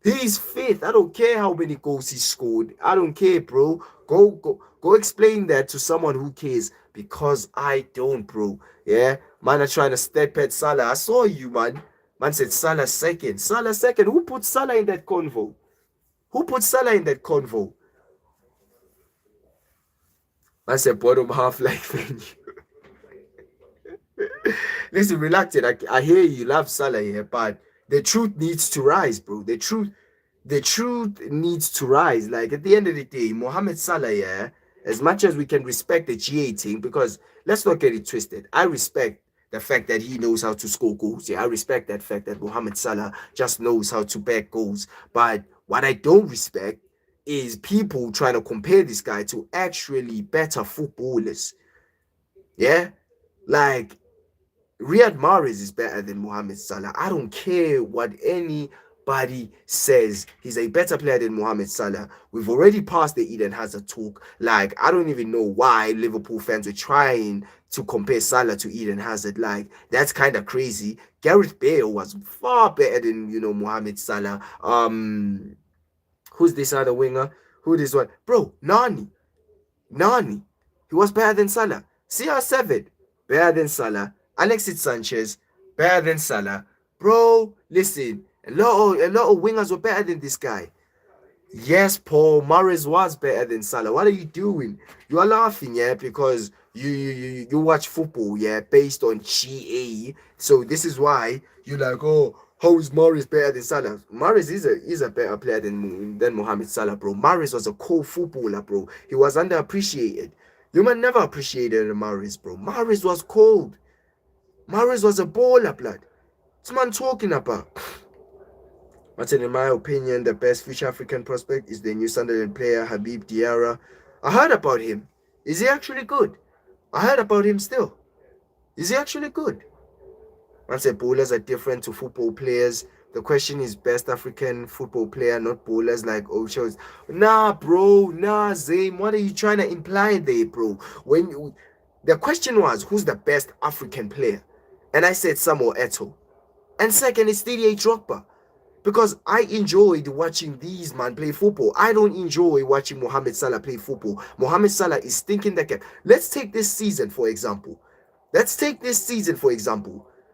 He's fifth. I don't care how many goals he scored. I don't care, bro. Go explain that to someone who cares. because I don't, bro. Yeah, man, are trying to step at Salah. I saw you, man. Man said Salah second. Salah second. Who put Salah in that convo? Who put Salah in that convo? Man said bottom half like venue. Listen, reluctant. I hear you love Salah here, but the truth needs to rise, bro. The truth needs to rise. Like at the end of the day, Mohamed Salah, yeah, as much as we can respect the GA team, because let's not get it twisted. I respect the fact that he knows how to score goals. Yeah, I respect that fact that Mohamed Salah just knows how to back goals. But what I don't respect is people trying to compare this guy to actually better footballers. Yeah, like Riyad Mahrez is better than Mohamed Salah. I don't care what anybody says. He's a better player than Mohamed Salah. We've already passed the Eden Hazard talk. Like, I don't even know why Liverpool fans were trying to compare Salah to Eden Hazard. Like, that's kind of crazy. Gareth Bale was far better than, Mohamed Salah. Who's this other winger? Who this one? Bro, Nani. He was better than Salah. CR7, better than Salah. Alexis Sanchez, better than Salah. Bro, listen, a lot of wingers were better than this guy. Yes, Paul Morris was better than Salah. What are you doing? You are laughing, yeah, because you watch football, yeah, based on GA. So this is why you like, oh, how is Morris better than Salah? Morris is a better player than Mohamed Salah, bro. Morris was a cold footballer, bro. He was underappreciated. You man never appreciated Morris, bro. Morris was cold. Morris was a baller, blood. What's man talking about? Martin, in my opinion, the best future African prospect is the New Sunderland player Habib Diarra. I heard about him. Is he actually good? I heard about him still. Is he actually good? Man said bowlers are different to football players. The question is best African football player, not bowlers like Ocho's. Nah, bro. Nah, Zayn. What are you trying to imply there, bro? The question was, who's the best African player? And I said Samuel Eto'o. And second is Didier Drogba. Because I enjoyed watching these men play football. I don't enjoy watching Mohamed Salah play football. Mohamed Salah is stinking the cap. Let's take this season, for example.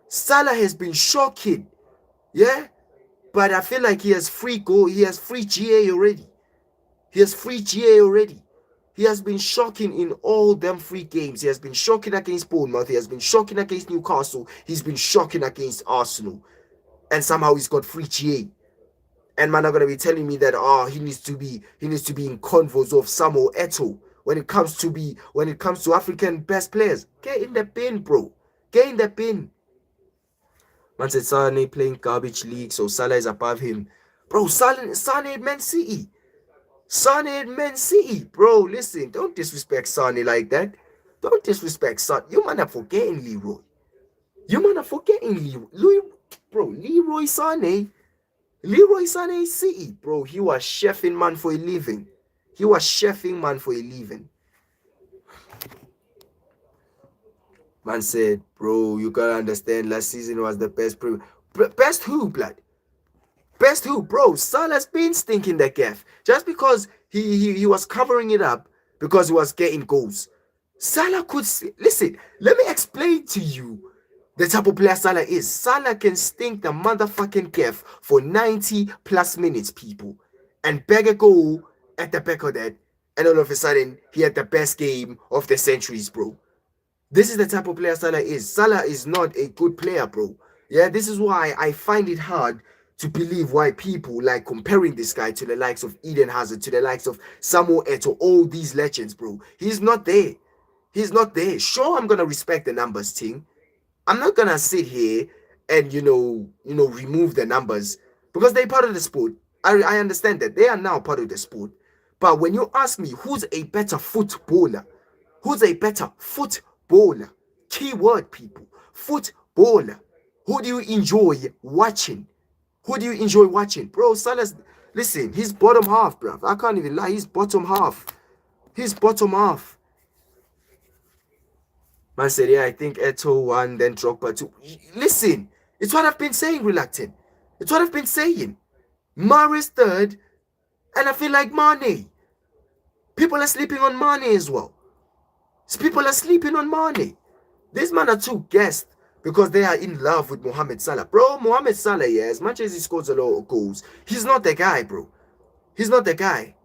Salah has been shocking. Yeah? But I feel like he has free goal. He has free GA already. He has been shocking in all them free games. He has been shocking against Bournemouth. He has been shocking against Newcastle. He's been shocking against Arsenal. And somehow he's got free GA. And man are gonna be telling me that he needs to be in convos of Samuel Eto'o when it comes to African best players. Get in the bin, bro. Get in the bin. Man said Salah playing garbage league, so Salah is above him. Bro, Salah at Man City. Bro, listen, don't disrespect Sané like that. Don't disrespect Sané. You man are forgetting Leroy. Leroy Sané. Leroy Sané City, bro. He was chefing man for a living. Man said, bro, you gotta understand. Last season was the best. Best who, blood? Best who, bro? Salah's been stinking the gaff just because he was covering it up because he was getting goals. Salah could listen. Let me explain to you the type of player Salah is. Salah can stink the motherfucking gaff for 90 plus minutes, people, and bag a goal at the back of that, and all of a sudden he had the best game of the centuries, bro. This is the type of player Salah is. Salah is not a good player, bro. Yeah, this is why I find it hard to believe why people like comparing this guy to the likes of Eden Hazard, to the likes of Samuel Eto'o, all these legends, bro. He's not there. Sure, I'm gonna respect the numbers thing. I'm not gonna sit here and remove the numbers because they're part of the sport. I understand that they are now part of the sport. But when you ask me who's a better footballer, keyword people, footballer, who do you enjoy watching? Bro, Salah's, listen, he's bottom half, bruv. I can't even lie, he's bottom half. Man said, yeah, I think Eto'o won, then Drogba too. Listen, it's what I've been saying, Reluctant. Mahrez third, and I feel like Mane. People are sleeping on Mane as well. People are sleeping on Mane. These men are too gassed because they are in love with Mohamed Salah. Bro, Mohamed Salah, yeah, as much as he scores a lot of goals, he's not the guy, bro. He's not the guy.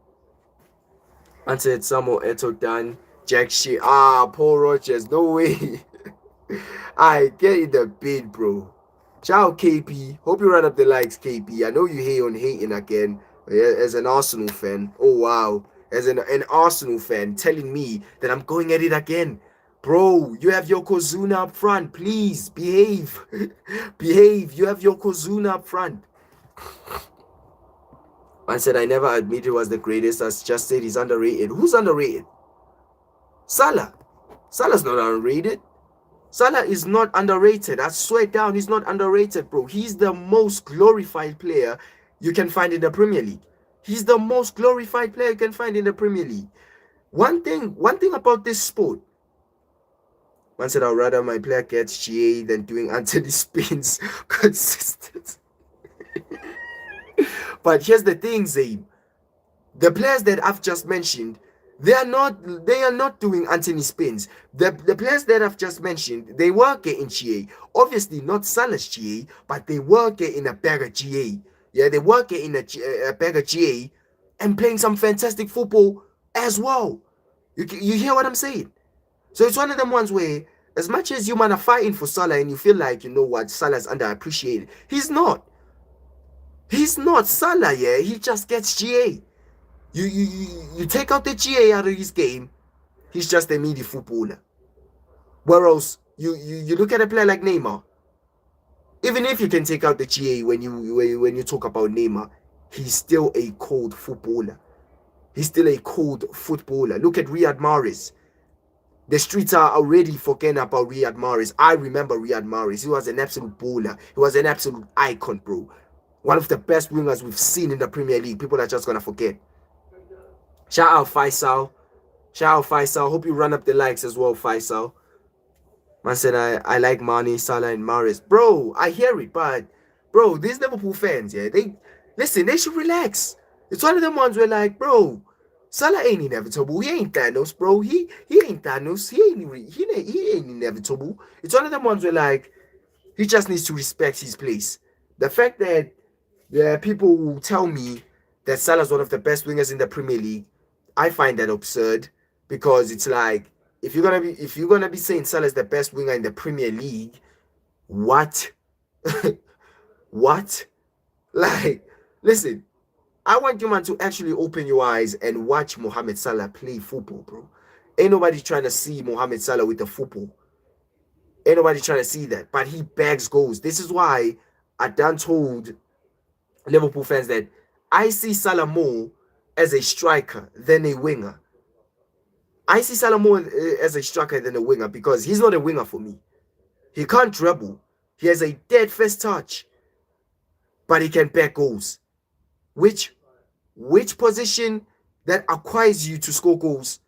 And said Samuel Eto'o done, Jack shit. Paul Rogers, no way. I get in the bid, bro. Ciao, KP. Hope you run up the likes, KP. I know you hate on hating again as an Arsenal fan. Oh, wow. As an Arsenal fan telling me that I'm going at it again. Bro, you have Yokozuna up front. Please, behave. Behave. You have Yokozuna up front. Man said, I never admit he was the greatest. I just said he's underrated. Who's underrated? Salah. Salah's not underrated. Salah is not underrated. I swear down, he's not underrated, bro. He's the most glorified player you can find in the Premier League. He's the most glorified player you can find in the Premier League. One thing about this sport. Man said, I'd rather my player gets GA than doing Anthony spins consistent. But here's the thing, Zayn. The players that I've just mentioned, they are not doing Anthony spins. The players that I've just mentioned, they were getting GA. Obviously not Salah's GA, but they were getting a bag of GA. Yeah, they were getting a bag of GA and playing some fantastic football as well. You hear what I'm saying? So it's one of them ones where, as much as you man are fighting for Salah and you feel like, you know what, Salah's underappreciated, he's not. He's not Salah, yeah. He just gets GA. You take out the GA out of his game, he's just a meaty footballer. Whereas you look at a player like Neymar, even if you can take out the GA when you talk about Neymar, he's still a cold footballer. He's still a cold footballer. Look at Riyad Mahrez. The streets are already forgetting about Riyad Mahrez. I remember Riyad Mahrez. He was an absolute baller. He was an absolute icon, bro. One of the best wingers we've seen in the Premier League. People are just going to forget. Shout out Faisal. Shout out Faisal. Hope you run up the likes as well, Faisal. Man said, I like Mane, Salah, and Mahrez. Bro, I hear it, but, bro, these Liverpool fans, yeah, they should relax. It's one of them ones where, like, bro, Salah ain't inevitable. He ain't Thanos, bro. He ain't Thanos. He ain't inevitable. It's one of them ones where, like, he just needs to respect his place. The fact that there are people who tell me that Salah's one of the best wingers in the Premier League, I find that absurd, because it's like, if you're gonna be saying Salah's the best winger in the Premier League, what? What? Like, listen, I want you man to actually open your eyes and watch Mohamed Salah play football, bro. Ain't nobody trying to see Mohamed Salah with the football. Ain't nobody trying to see that. But he bags goals. This is why I done told Liverpool fans that I see Salah more as a striker than a winger. I see Salah more as a striker than a winger, because he's not a winger for me. He can't dribble. He has a dead first touch. But he can back goals. Which position that acquires you to score goals?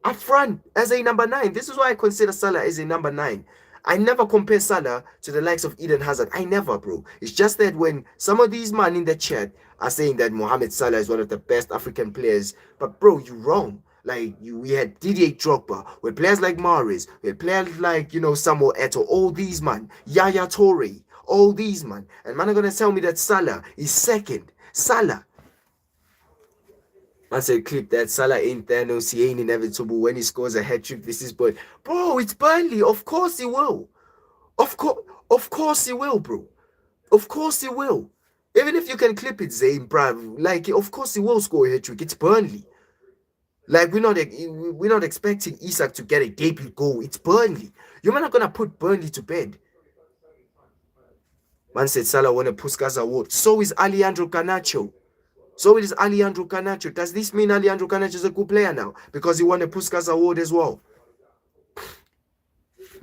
Up front, as a number 9. This is why I consider Salah as a number 9. I never compare Salah to the likes of Eden Hazard. I never, bro. It's just that when some of these men in the chat are saying that Mohamed Salah is one of the best African players, but bro, you're wrong. Like, we had Didier Drogba, with players like Mahrez, with players like, Samuel Eto'o, all these man, Yaya Toure, all these man. And man are going to tell me that Salah is second. Salah. Man said, clip that Salah ain't Thanos, he ain't inevitable. When he scores a hat-trick, this is but bro, it's Burnley. Of course he will. Of course he will, bro. Of course he will. Even if you can clip it, Zayn, bro, like, of course he will score a hat-trick. It's Burnley. Like, we're not expecting Isak to get a debut goal. It's Burnley. You're not gonna put Burnley to bed. Man said Salah won a Puskas award. So is Alejandro Garnacho. So it is Alejandro Garnacho. Does this mean Alejandro Garnacho is a good player now? Because he won a Puskas award as well.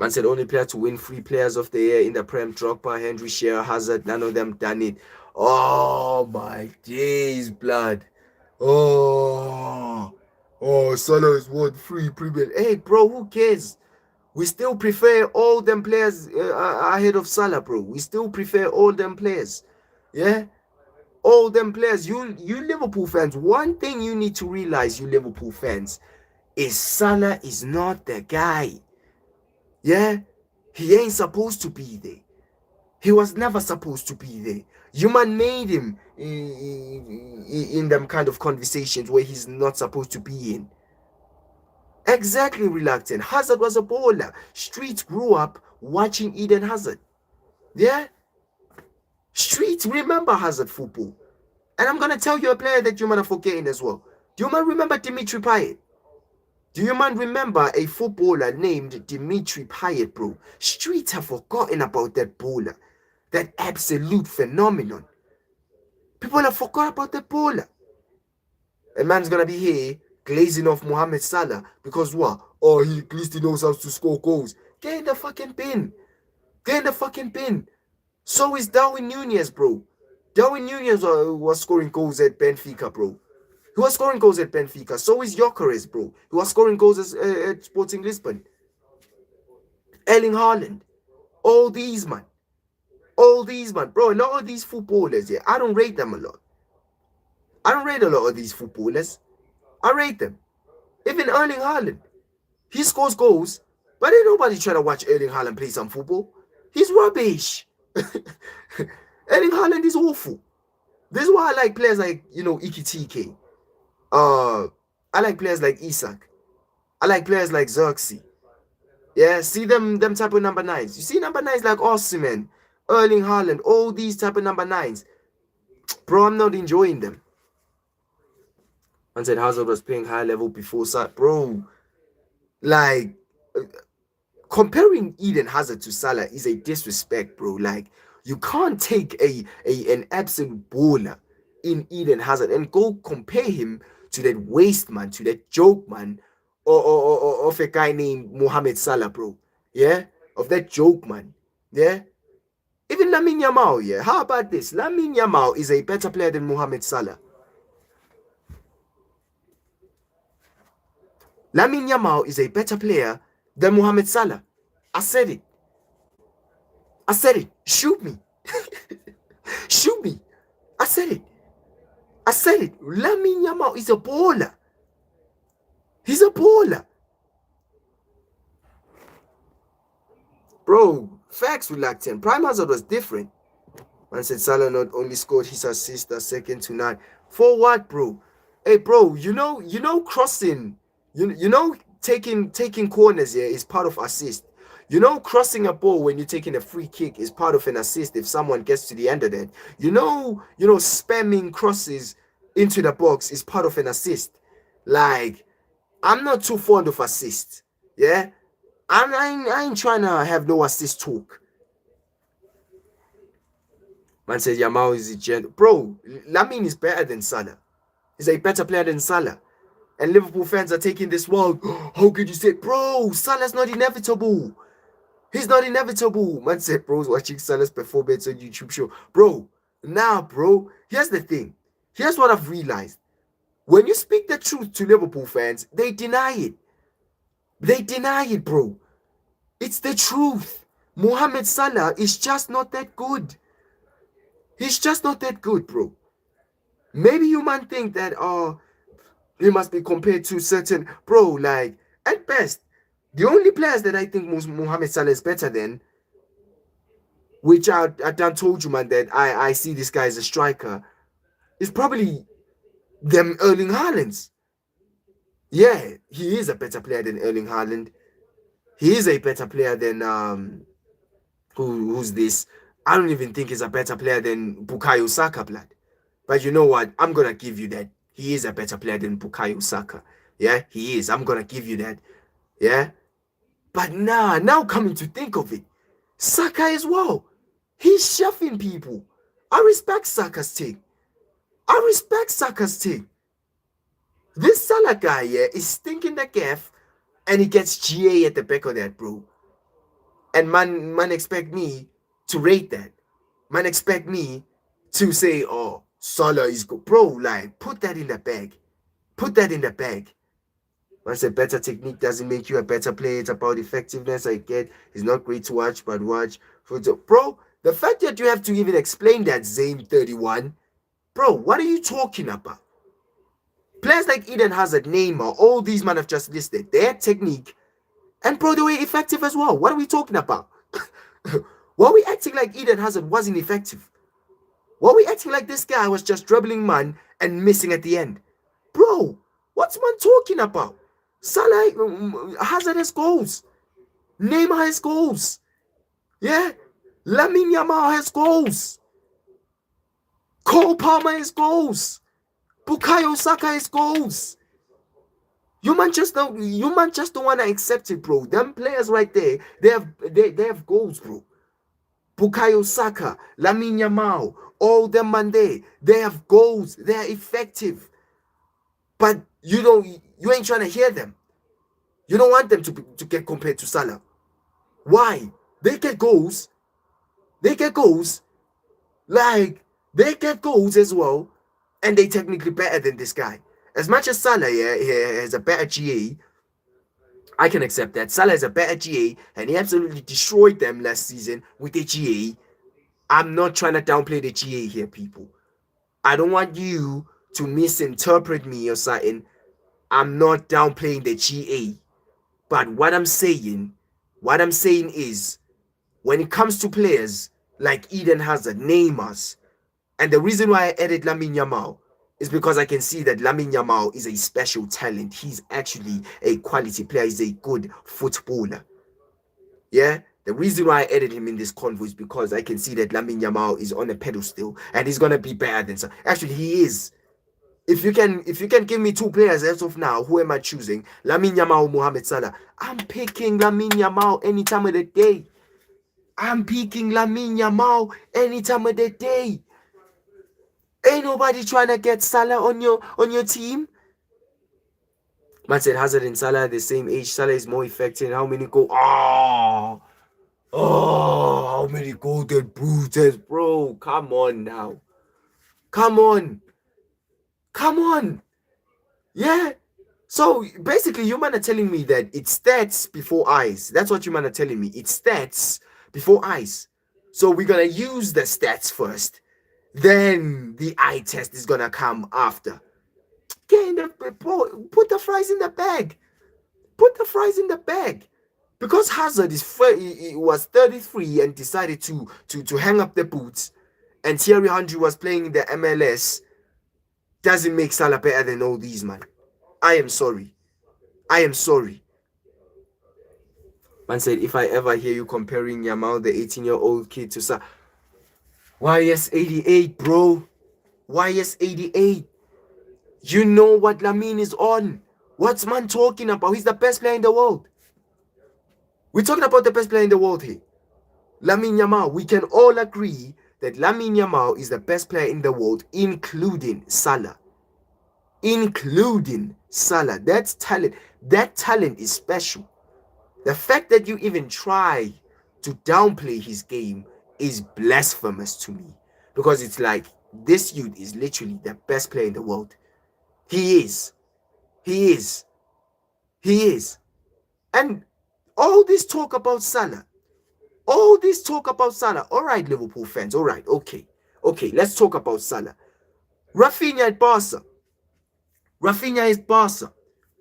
Man said only player to win 3 players of the year in the Prem: Drogba, Henry, Shearer, Hazard. None of them done it. Oh my days, blood. Oh, Salah has won 3 Premier. Hey, bro, who cares? We still prefer all them players ahead of Salah, bro. We still prefer all them players. Yeah? All them players. You Liverpool fans, one thing you need to realize, you Liverpool fans, is Salah is not the guy. Yeah? He ain't supposed to be there. He was never supposed to be there. You man made him in them kind of conversations where he's not supposed to be in. Exactly, reluctant. Hazard was a baller. Streets grew up watching Eden Hazard. Yeah? Streets remember Hazard football. And I'm going to tell you a player that you man are forgetting as well. Do you man remember Dimitri Payet? Do you man remember a footballer named Dimitri Payet, bro? Streets have forgotten about that baller. That absolute phenomenon. People have forgot about that baller. A man's going to be here glazing off Mohamed Salah because what? Oh, he at least he knows how to score goals. Get in the fucking bin. Get in the fucking bin. So is Darwin Nunez, bro. Darwin Nunez was scoring goals at Benfica, bro. He was scoring goals at Benfica. So is Gyökeres, bro. He was scoring goals at Sporting Lisbon. Erling Haaland. All these, man. All these, man. Bro, a lot of these footballers, yeah, I don't rate them a lot. I don't rate a lot of these footballers. I rate them. Even Erling Haaland. He scores goals, but ain't nobody trying to watch Erling Haaland play some football. He's rubbish. Erling Haaland is awful. This is why I like players like, Ikitike. I like players like Isak. I like players like Xerxes. Yeah, see them type of number 9s. You see number 9s like Osimhen, Erling Haaland, all these type of number 9s. Bro, I'm not enjoying them. I said Hazard was playing high level before Salah. Bro, like, comparing Eden Hazard to Salah is a disrespect, bro. Like, you can't take an absolute baller in Eden Hazard and go compare him to that waste man, to that joke man, or of a guy named Mohamed Salah, bro. Yeah? Of that joke man. Yeah? Even Lamine Yamal, yeah? How about this? Lamine Yamal is a better player than Mohamed Salah. Lamine Yamal is a better player than Mohamed Salah. I said it. I said it. Shoot me. Shoot me. I said it. I said it. Lamine Yamal is a baller. He's a baller. Bro, facts reluctant. Prime Hazard was different. Man said Salah not only scored his assist a second to none. For what, bro? Hey, bro, crossing, taking corners here is part of assist. Crossing a ball when you're taking a free kick is part of an assist if someone gets to the end of that. Spamming crosses into the box is part of an assist. Like, I'm not too fond of assist. Yeah? I ain't trying to have no assist talk. Man says Yamal is a gent. Bro, Lamine is better than Salah. He's a better player than Salah. And Liverpool fans are taking this wild. How could you say, bro, Salah's not inevitable. He's not inevitable. Man said, bro's watching Salah's performance on YouTube show. Bro, bro, here's the thing. Here's what I've realized. When you speak the truth to Liverpool fans, they deny it. They deny it, bro. It's the truth. Mohamed Salah is just not that good. He's just not that good, bro. Maybe you might think that, he must be compared to certain, bro, like, at best, the only players that I think Mohamed Salah is better than, which I done told you, man, that I see this guy as a striker, is probably them Erling Haaland's. Yeah, he is a better player than Erling Haaland. He is a better player than, who's this? I don't even think he's a better player than Bukayo Saka, blood. But you know what? I'm going to give you that. He is a better player than Bukayo Saka. Yeah, he is. I'm going to give you that. Yeah. But now coming to think of it, Saka as well. He's shuffling people. I respect Saka's take. I respect Saka's take. This Salah guy, yeah, is stinking the gaff and he gets GA at the back of that, bro. And man expect me to rate that. Man expect me to say, oh, Salah is good. Bro, like, put that in the bag. Put that in the bag. Man said better technique doesn't make you a better player. It's about effectiveness. I get it's not great to watch, but watch. Bro, the fact that you have to even explain that, Zane 31, bro, what are you talking about? Players like Eden Hazard, Neymar, all these men have just listed, their technique and bro, they were effective as well. What are we talking about? Why are we acting like Eden Hazard wasn't effective? Why are we acting like this guy was just dribbling man and missing at the end? Bro, what's man talking about? Salah, Hazard has goals. Neymar has goals. Yeah? Lamine Yamal has goals. Cole Palmer has goals. Bukayo Saka has goals. You man just don't wanna accept it, bro. Them players right there, they have goals, bro. Bukayo Saka, Lamine Yamal, all them man there, they have goals. They are effective. But you ain't trying to hear them. You don't want them to get compared to Salah. Why? They get goals. They get goals. Like, they get goals as well. And they technically better than this guy. As much as Salah, yeah, he has a better GA, I can accept that. Salah has a better GA, and he absolutely destroyed them last season with the GA. I'm not trying to downplay the GA here, people. I don't want you to misinterpret me or something. I'm not downplaying the GA. But what I'm saying is, when it comes to players like Eden Hazard, Neymar, and the reason why I added Lamine Yamal is because I can see that Lamine Yamal is a special talent. He's actually a quality player. He's a good footballer. Yeah? The reason why I added him in this convo is because I can see that Lamine Yamal is on a pedestal and he's gonna be better than some. Actually, he is. If you can give me two players as of now, who am I choosing? Lamine Yamal or Mohamed Salah? I'm picking Lamine Yamal any time of the day. I'm picking Lamine Yamal any time of the day. Ain't nobody trying to get Salah on your team. Man said Hazard and Salah are the same age. Salah is more effective. How many goals? How many golden booters, bro? Come on now. Come on. Come on. Yeah. So basically, you man are telling me that it's stats before eyes. That's what you man are telling me. It's stats before eyes. So we're gonna use the stats first. Then the eye test is gonna come after. Put the fries in the bag. Put the fries in the bag. Because Hazard he was 33 and decided to hang up the boots, and Thierry Henry was playing in the MLS, doesn't make Salah better than all these, man. I am sorry. I am sorry. Man said, if I ever hear you comparing Yamal, the 18-year-old kid, to Salah, YS88, bro. YS88. You know what Lamine is on. What's man talking about? He's the best player in the world. We're talking about the best player in the world here. Lamine Yamal. We can all agree that Lamine Yamal is the best player in the world, including Salah. Including Salah. That's talent. That talent is special. The fact that you even try to downplay his game is blasphemous to me. Because it's like, this youth is literally the best player in the world. He is. He is. He is. And all this talk about Salah. All this talk about Salah. All right, Liverpool fans. All right. Okay. Okay, let's talk about Salah. Rafinha at Barca. Rafinha is Barca.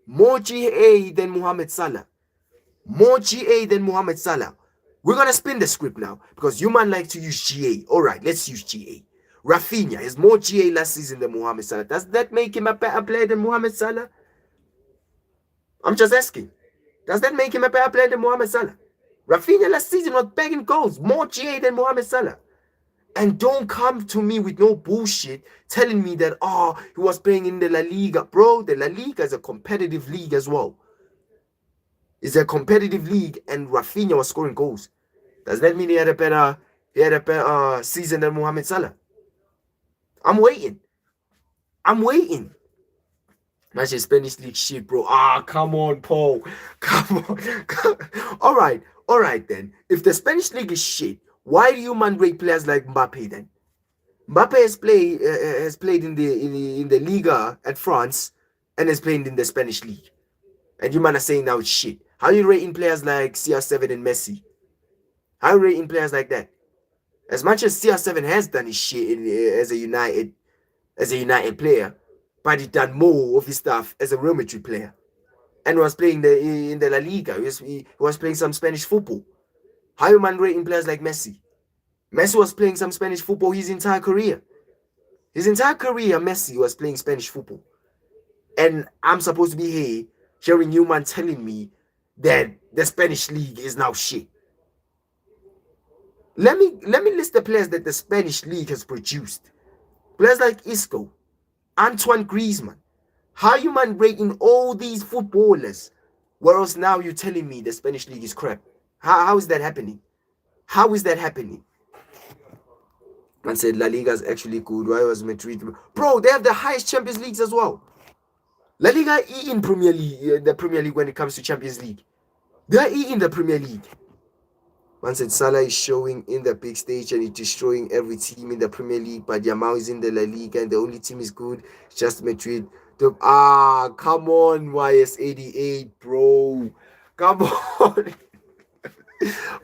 More GA than Mohamed Salah. More GA than Mohamed Salah. We're going to spin the script now because you man like to use GA. All right, let's use GA. Rafinha has more GA last season than Mohamed Salah. Does that make him a better player than Mohamed Salah? I'm just asking. Does that make him a better player than Mohamed Salah? Rafinha last season was bagging goals. More GA than Mohamed Salah. And don't come to me with no bullshit telling me that, he was playing in the La Liga. Bro, the La Liga is a competitive league as well. It's a competitive league and Rafinha was scoring goals. Does that mean he had a better season than Mohamed Salah? I'm waiting. That's just Spanish league shit, bro. Come on, Paul. Come on. All right then. If the Spanish league is shit, why do you man rate players like Mbappe then? Mbappe has played in the Liga at France and has played in the Spanish league. And you man are saying now it's shit. How are you rating players like CR7 and Messi? How are you rating players like that? As much as CR7 has done his shit as a United player, but he done more of his stuff as a Real Madrid player, and was playing in the La Liga. He was playing some Spanish football. How you man rating players like Messi? Messi was playing some Spanish football his entire career. His entire career, Messi was playing Spanish football. And I'm supposed to be here hearing you man telling me that the Spanish league is now shit. Let me list the players that the Spanish league has produced. Players like Isco, Antoine Griezmann. How you man rating all these footballers, whereas now you're telling me the Spanish league is crap? How is that happening? How is that happening? Man said La Liga is actually good. Why was Madrid? Bro, they have the highest Champions Leagues as well. La Liga in Premier League, the Premier League when it comes to Champions League. They are in the Premier League. Man said Salah is showing in the big stage and he's destroying every team in the Premier League, but Yamal is in the La Liga and the only team is good, it's just Madrid. Come on, YS88, bro. Come on.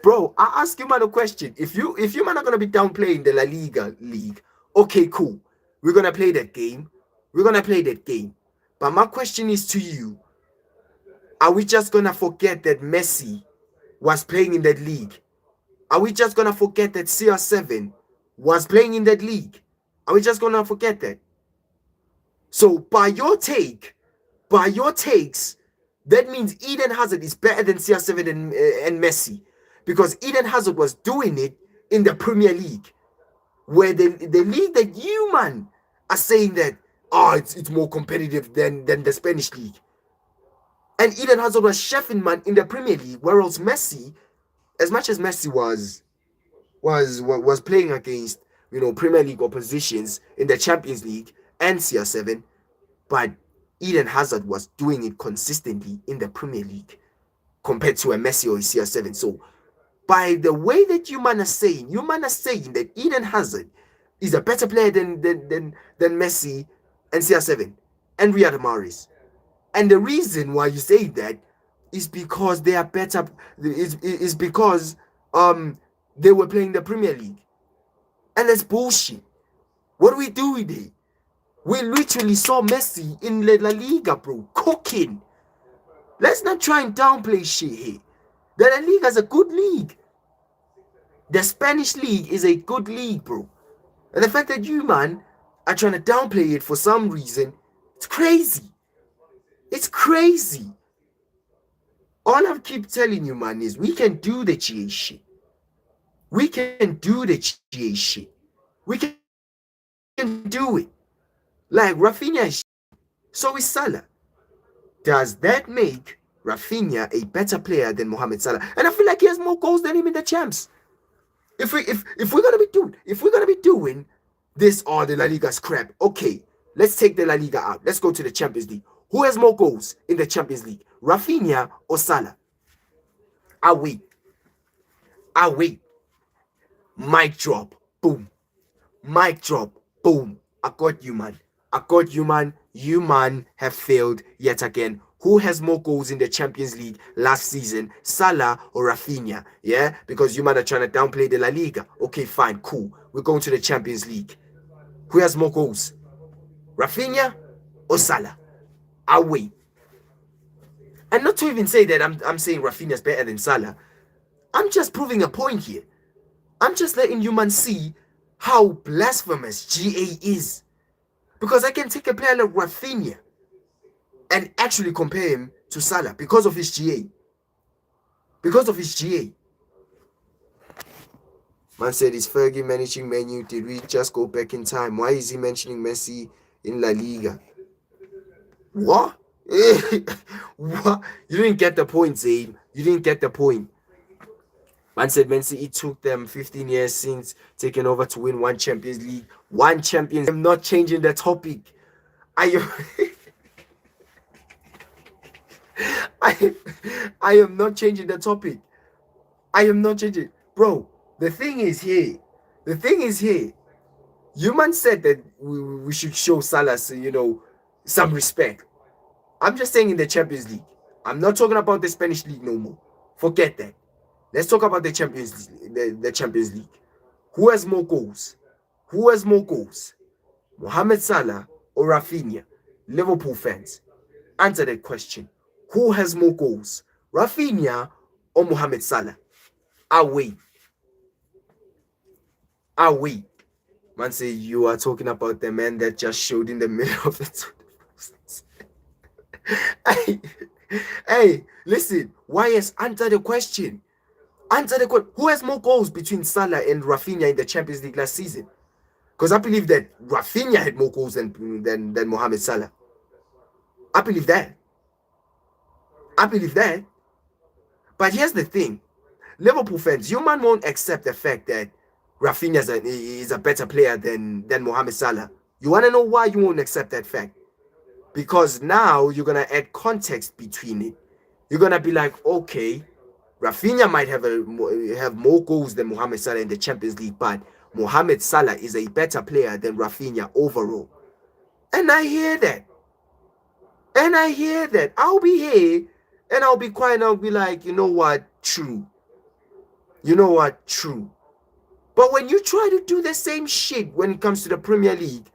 Bro, I ask you man a question. If you man are gonna be downplaying the La Liga league, okay, cool. We're gonna play that game. But my question is to you: are we just gonna forget that Messi was playing in that league? Are we just gonna forget that CR7 was playing in that league? Are we just gonna forget that? So by your takes, that means Eden Hazard is better than CR7 and Messi, because Eden Hazard was doing it in the Premier League, where the league that you man are saying that it's more competitive than the Spanish league. And Eden Hazard was chefing man in the Premier League, whereas Messi, as much as Messi was playing against Premier League oppositions in the Champions League and CR7, but Eden Hazard was doing it consistently in the Premier League compared to a Messi or a CR7. So by the way that you man are saying that Eden Hazard is a better player than Messi and CR7 and Riyad Mahrez. And the reason why you say that is because they are better, is because they were playing the Premier League. And that's bullshit. What are we doing here? We literally saw Messi in La Liga, bro, cooking. Let's not try and downplay shit here. The La Liga is a good league. The Spanish league is a good league, bro. And the fact that you, man, are trying to downplay it for some reason, it's crazy. It's crazy. All I keep telling you, man, is we can do the GA shit. We can do the GA shit. We can do it. Like Rafinha is shit. So is Salah. Does that make Rafinha a better player than Mohamed Salah? And I feel like he has more goals than him in the champs. If we're gonna be doing this, the La Liga's crap, okay, let's take the La Liga out. Let's go to the Champions League. Who has more goals in the Champions League, Rafinha or Salah? I wait. Mic drop. Boom. Mic drop. Boom. I got you, man. You, man, have failed yet again. Who has more goals in the Champions League last season, Salah or Rafinha? Yeah? Because you, man, are trying to downplay the La Liga. Okay, fine, cool. We're going to the Champions League. Who has more goals? Rafinha or Salah? I'll wait. And not to even say that I'm saying Rafinha's better than Salah. I'm just proving a point here. I'm just letting you man see how blasphemous GA is. Because I can take a player like Rafinha and actually compare him to Salah because of his GA. Man said, is Fergie managing Man U? Did we just go back in time? Why is he mentioning Messi in La Liga? What? What? You didn't get the point, Zayn. You didn't get the point. Man said Man City took them 15 years since taking over to win one Champions League. One Champions. I'm not changing the topic. I am not changing the topic. I am not changing. Bro, the thing is here. You man said that we should show Salah, some respect. I'm just saying in the Champions League. I'm not talking about the Spanish League no more. Forget that. Let's talk about the Champions League. The Champions League. Who has more goals? Mohamed Salah or Rafinha? Liverpool fans, answer that question. Who has more goals, Rafinha or Mohamed Salah? Away. Away. Man say you are talking about the man that just showed in the middle of the hey, hey, listen. YS, answer the question. Answer the question. Who has more goals between Salah and Rafinha in the Champions League last season? Because I believe that Rafinha had more goals than Mohamed Salah. I believe that. I believe that. But here's the thing. Liverpool fans, you man won't accept the fact that Rafinha is a better player than Mohamed Salah. You want to know why you won't accept that fact? Because now you're going to add context between it. You're going to be like, okay, Rafinha might have more goals than Mohamed Salah in the Champions League, but Mohamed Salah is a better player than Rafinha overall. And I hear that. And I hear that. I'll be here and I'll be quiet and I'll be like, you know what? True. You know what? True. But when you try to do the same shit when it comes to the Premier League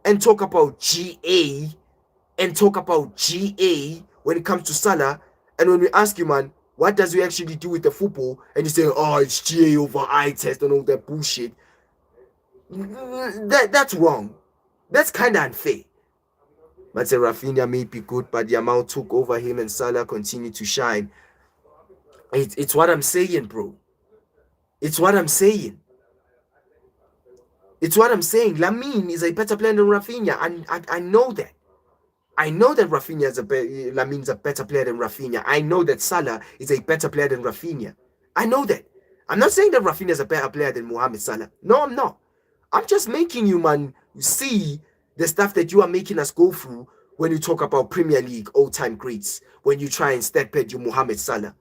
and talk about GA and talk about GA when it comes to Salah, and when we ask you, man, what does he actually do with the football? And you say, oh, it's GA over eye test and all that bullshit. That's wrong. That's kind of unfair. But say Rafinha may be good, but the amount took over him and Salah continued to shine. It's what I'm saying, bro. It's what I'm saying. It's what I'm saying. Lamine is a better player than Rafinha. I know that. I know that Lamine's a better player than Rafinha. I know that Salah is a better player than Rafinha. I know that. I'm not saying that Rafinha is a better player than Mohamed Salah. No, I'm not. I'm just making you, man, see the stuff that you are making us go through when you talk about Premier League all-time greats, when you try and step at you Mohamed Salah.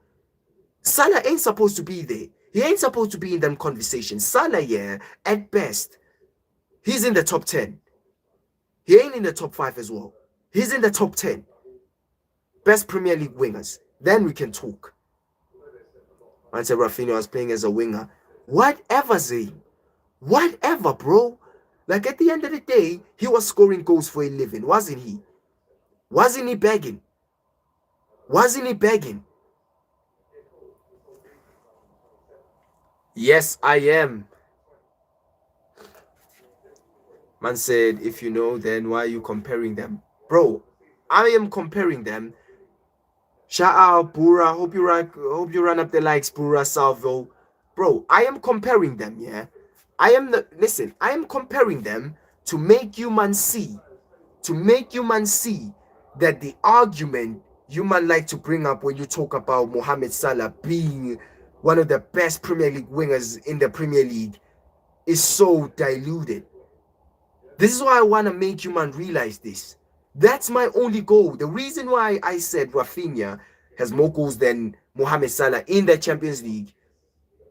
Salah ain't supposed to be there. He ain't supposed to be in them conversations. Salah, yeah, at best, he's in the top 10. He ain't in the top 5 as well. He's in the top 10. Best Premier League wingers. Then we can talk. Man said Rafinha was playing as a winger. Whatever, Zayn. Whatever, bro. Like at the end of the day, he was scoring goals for a living, wasn't he? Wasn't he begging? Wasn't he begging? Yes, I am. Man said, if you know, then why are you comparing them? Bro, I am comparing them. Shout out, Pura. Hope you run up the likes, Pura Salvo. Bro, I am comparing them, yeah? I am comparing them to make you man see. To make you man see that the argument you man like to bring up when you talk about Mohamed Salah being one of the best Premier League wingers in the Premier League is so diluted. This is why I want to make you man realize this. That's my only goal. The reason why I said Rafinha has more goals than Mohamed Salah in the Champions League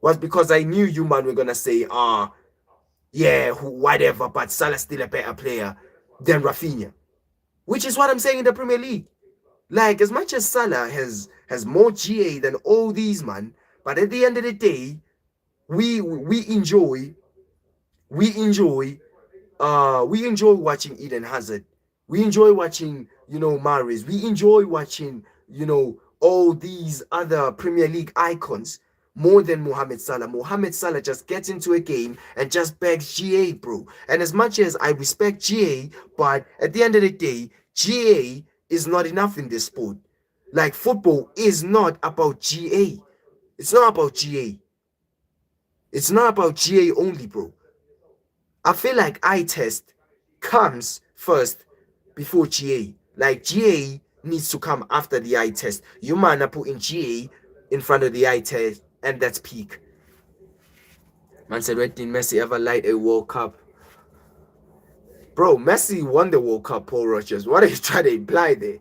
was because I knew you man were going to say, yeah, whatever, but Salah's still a better player than Rafinha. Which is what I'm saying in the Premier League. Like, as much as Salah has more GA than all these, man, but at the end of the day, we enjoy watching Eden Hazard. We enjoy watching, Mahrez. We enjoy watching, all these other Premier League icons more than Mohamed Salah. Mohamed Salah just gets into a game and just begs GA, bro. And as much as I respect GA, but at the end of the day, GA is not enough in this sport. Like, football is not about GA. It's not about GA. It's not about GA only, bro. I feel like eye test comes first before GA. Like, GA needs to come after the eye test. You man are putting GA in front of the eye test, and that's peak. Man said, did Messi ever light a World Cup? Bro, Messi won the World Cup, Paul Rogers. What are you trying to imply there?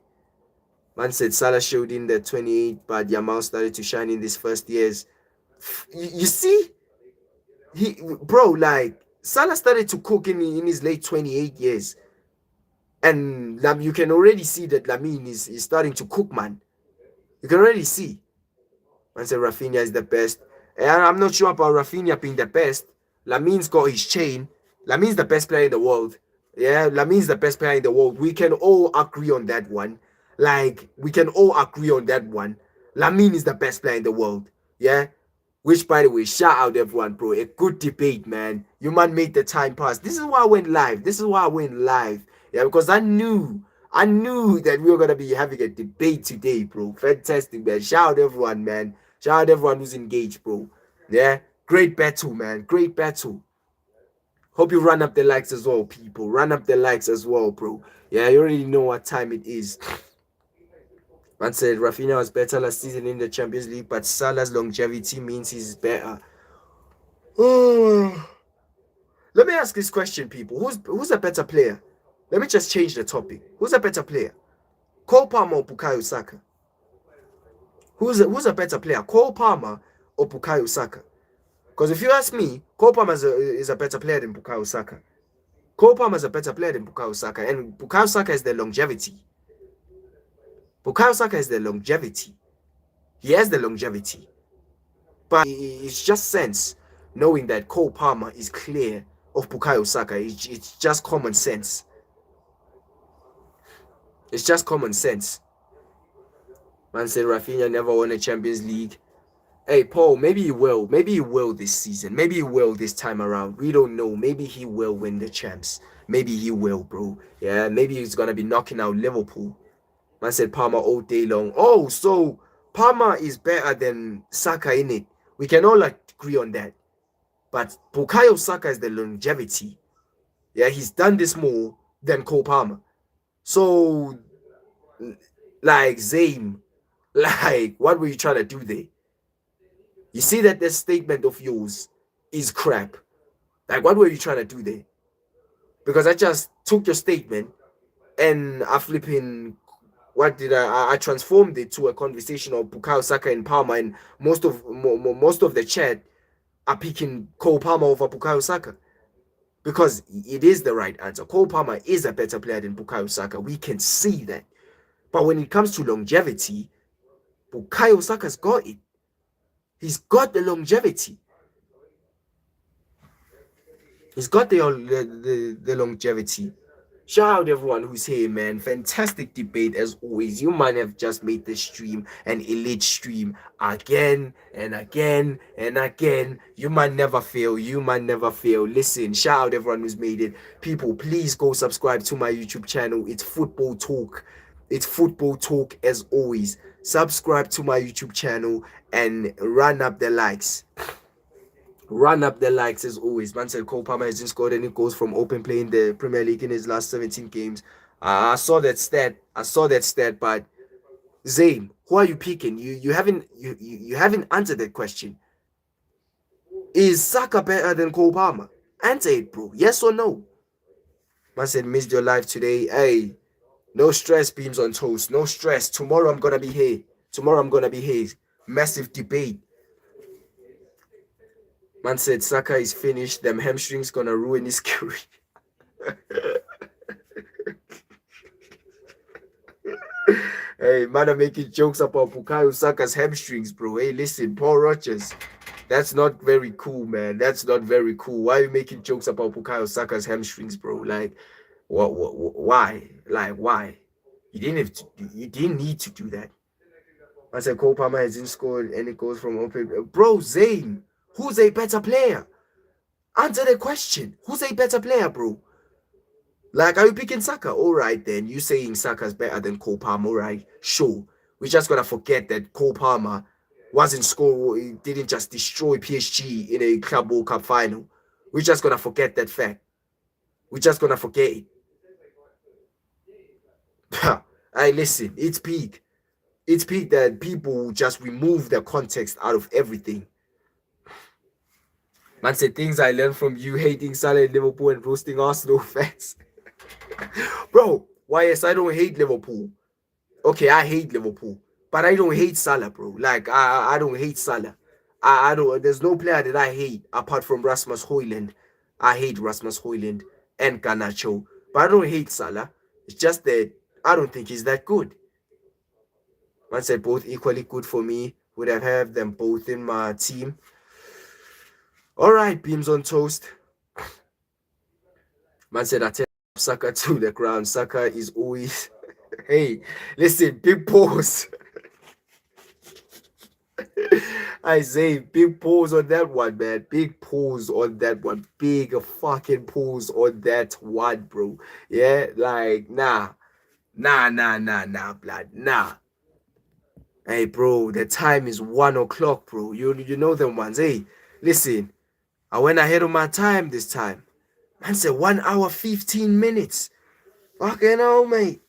Man said Salah showed in the 28, but Yamal started to shine in these first years. You see? Salah started to cook in his late 28 years. And you can already see that Lamine is starting to cook, man. You can already see. Man said Rafinha is the best. And I'm not sure about Rafinha being the best. Lamine's got his chain. Lamine's the best player in the world. Yeah, Lamin's the best player in the world. We can all agree on that one. Like, we can all agree on that one. Lamin is the best player in the world. Yeah. Which, by the way, shout out everyone, bro. A good debate, man. You man made the time pass. This is why I went live. This is why I went live. Yeah, because I knew that we were gonna be having a debate today, bro. Fantastic, man. Shout out everyone, man. Shout out everyone who's engaged, bro. Yeah, great battle, man. Great battle. Hope you run up the likes as well, people. Run up the likes as well, bro. Yeah, you already know what time it is. Man said Rafinha was better last season in the Champions League, but Salah's longevity means he's better. Let me ask this question, people. Who's a better player? Let me just change the topic. Who's a better player? Cole Palmer or Bukayo Saka? Who's a better player? Cole Palmer or Bukayo Saka? Because if you ask me, Cole Palmer is a better player than Bukayo Saka. Cole Palmer is a better player than Bukayo Saka, and Bukayo Saka is the longevity. Bukayo Saka is the longevity. He has the longevity. But it's just sense knowing that Cole Palmer is clear of Bukayo Saka. It's just common sense. It's just common sense. Man said Rafinha never won a Champions League. Hey, Paul, maybe he will. Maybe he will this season. Maybe he will this time around. We don't know. Maybe he will win the champs. Maybe he will, bro. Yeah, maybe he's going to be knocking out Liverpool. Man said Palmer all day long. Oh, so Palmer is better than Saka, innit? We can all agree on that. But Bukayo Saka is the longevity. Yeah, he's done this more than Cole Palmer. So, like, Zame, like, what were you trying to do there? You see that this statement of yours is crap. Like, what were you trying to do there? Because I just took your statement and I flipping, what did I transformed it to a conversation of Bukayo Saka and Palmer, and most of the chat are picking Cole Palmer over Bukayo Saka. Because it is the right answer. Cole Palmer is a better player than Bukayo Saka. We can see that. But when it comes to longevity, Bukayo Saka's got it. He's got the longevity. He's got the longevity. Shout out everyone who's here, man. Fantastic debate as always. You might have just made this stream an elite stream again and again and again. You might never fail. You might never fail. Listen, shout out everyone who's made it. People, please go subscribe to my YouTube channel. It's Football Talk. It's Football Talk as always. Subscribe to my YouTube channel and run up the likes. Run up the likes as always. Man said Cole Palmer hasn't scored any goals from open play in the Premier League in his last 17 games. I saw that stat. But Zayn, who are you picking? You haven't answered that question. Is Saka better than Cole Palmer? Answer it, bro. Yes or no? Man said missed your live today. Hey, no stress, beams on toast. No stress. Tomorrow I'm gonna be here. Massive debate. Man said Saka is finished. Them hamstrings gonna ruin his career. Hey, man, I'm making jokes about Bukayo Saka's hamstrings, bro. Hey, listen, Paul Rogers. That's not very cool, man. That's not very cool. Why are you making jokes about Bukayo Saka's hamstrings, bro? Like, why? Like, why? You didn't need to do that. I said Cole Palmer hasn't scored any goals from open. Bro, Zayn, who's a better player? Answer the question. Who's a better player, bro? Like, are you picking Saka? All right, then. You saying Saka's better than Cole Palmer, all right? Sure. We're just going to forget that Cole Palmer wasn't score. He didn't just destroy PSG in a Club World Cup final. We're just going to forget that fact. We're just going to forget it. Hey, listen, it's peak. It's peak that people just remove the context out of everything. Man said things I learned from you hating Salah in Liverpool and roasting Arsenal fans. Bro, why yes, I don't hate Liverpool. Okay, I hate Liverpool. But I don't hate Salah, bro. Like, I don't hate Salah. I don't, there's no player that I hate apart from Rasmus Højlund. I hate Rasmus Højlund and Garnacho. But I don't hate Salah. It's just that I don't think he's that good. Man said both equally good for me. Would have them both in my team. All right, beams on toast. Man said I tell Saka to the ground. Saka is always hey, listen, big pause. I say big pause on that one, man. Big pause on that one. Big fucking pause on that one, bro. Yeah, like nah, blood, nah. Hey, bro, the time is 1 o'clock, bro. You know them ones. Hey, listen, I went ahead of my time this time. Man said 1 hour 15 minutes. Fucking hell, mate.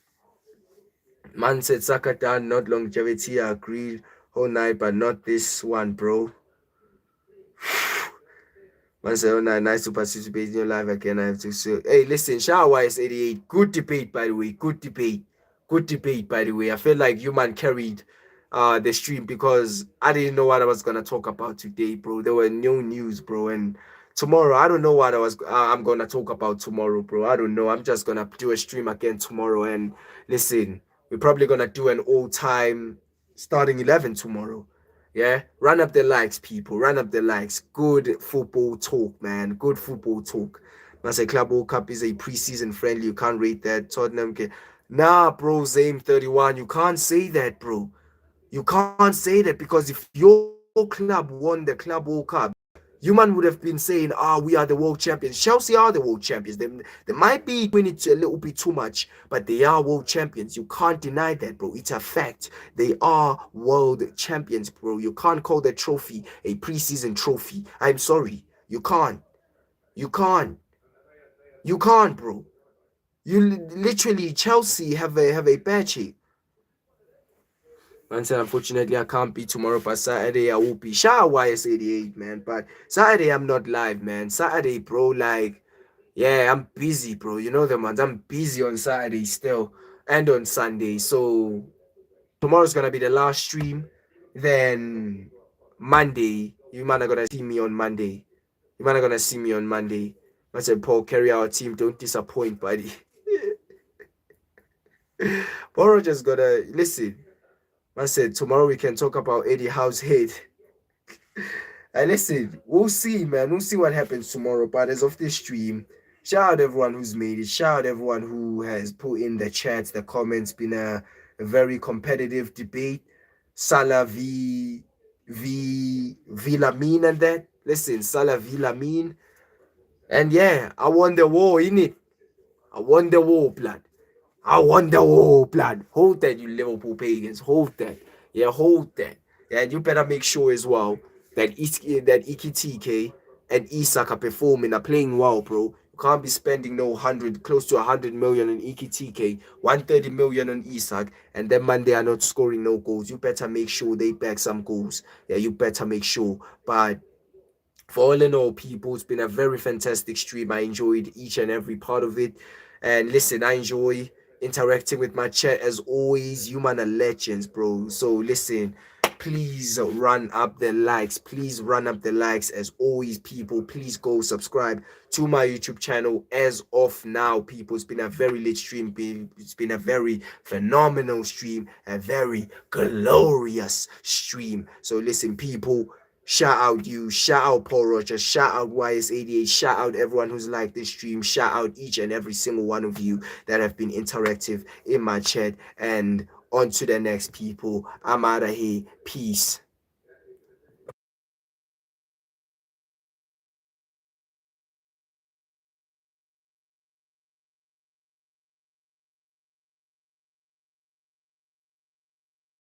Man said Sakata, not longevity. I agreed whole night, but not this one, bro. Man said, oh, nice to participate in your live again. I have to say, hey, listen, Shawwise 88. Good debate, by the way. Good debate. Good debate, by the way. I feel like you man carried the stream because I didn't know what I was gonna talk about today, bro. There were no news, bro. And tomorrow, I don't know what I'm gonna talk about tomorrow, bro. I don't know. I'm just gonna do a stream again tomorrow. And listen, we're probably gonna do an all-time starting 11 tomorrow. Yeah, run up the likes, people. Run up the likes. Good football talk, man. Good football talk. I say Club World Cup is a preseason friendly. You can't rate that. Tottenham can. Nah, bro. Zame 31. You can't say that, bro. You can't say that because if your club won the Club World Cup, you man would have been saying, we are the world champions. Chelsea are the world champions. They might be doing it a little bit too much, but they are world champions. You can't deny that, bro. It's a fact. They are world champions, bro. You can't call the trophy a preseason trophy. I'm sorry. You can't. You can't. You can't, bro. You literally Chelsea have a badge here. Man said, unfortunately, I can't be tomorrow, but Saturday I will be. Shout out YS88, man. But Saturday I'm not live, man. Saturday, bro, like, yeah, I'm busy, bro. You know the ones. I'm busy on Saturday still and on Sunday. So tomorrow's gonna be the last stream. Then Monday, you man are gonna see me on Monday. You man are gonna see me on Monday. I said, Paul, carry our team. Don't disappoint, buddy. Paul just gotta listen. I said tomorrow we can talk about Eddie Howe's head. And listen, we'll see, man. We'll see what happens tomorrow. But as of this stream, shout out everyone who's made it. Shout out everyone who has put in the chats, the comments. Been a very competitive debate. Salah v Lamine and that. Listen, Salah v Lamine. And yeah, I won the war, innit? I won the war, blood. I won the war, blood. Hold that, you Liverpool pagans. Hold that. Yeah, hold that. Yeah, and you better make sure as well that Ikitike and Isak are performing, are playing well, bro. You can't be spending close to 100 million on Ikitike, 130 million on Isak, and then man they are not scoring no goals. You better make sure they back some goals. Yeah, you better make sure. But for all in all, people, it's been a very fantastic stream. I enjoyed each and every part of it. And listen, I enjoy interacting with my chat as always. You man are legends, bro. So listen, please run up the likes. Please run up the likes as always, people. Please go subscribe to my YouTube channel as of now, people. It's been a very lit stream. It's been a very phenomenal stream, a very glorious stream. So listen, people. Shout out you, shout out Paul Rogers, shout out YS88, shout out everyone who's liked this stream, shout out each and every single one of you that have been interactive in my chat. And on to the next, people. I'm out of here. Peace.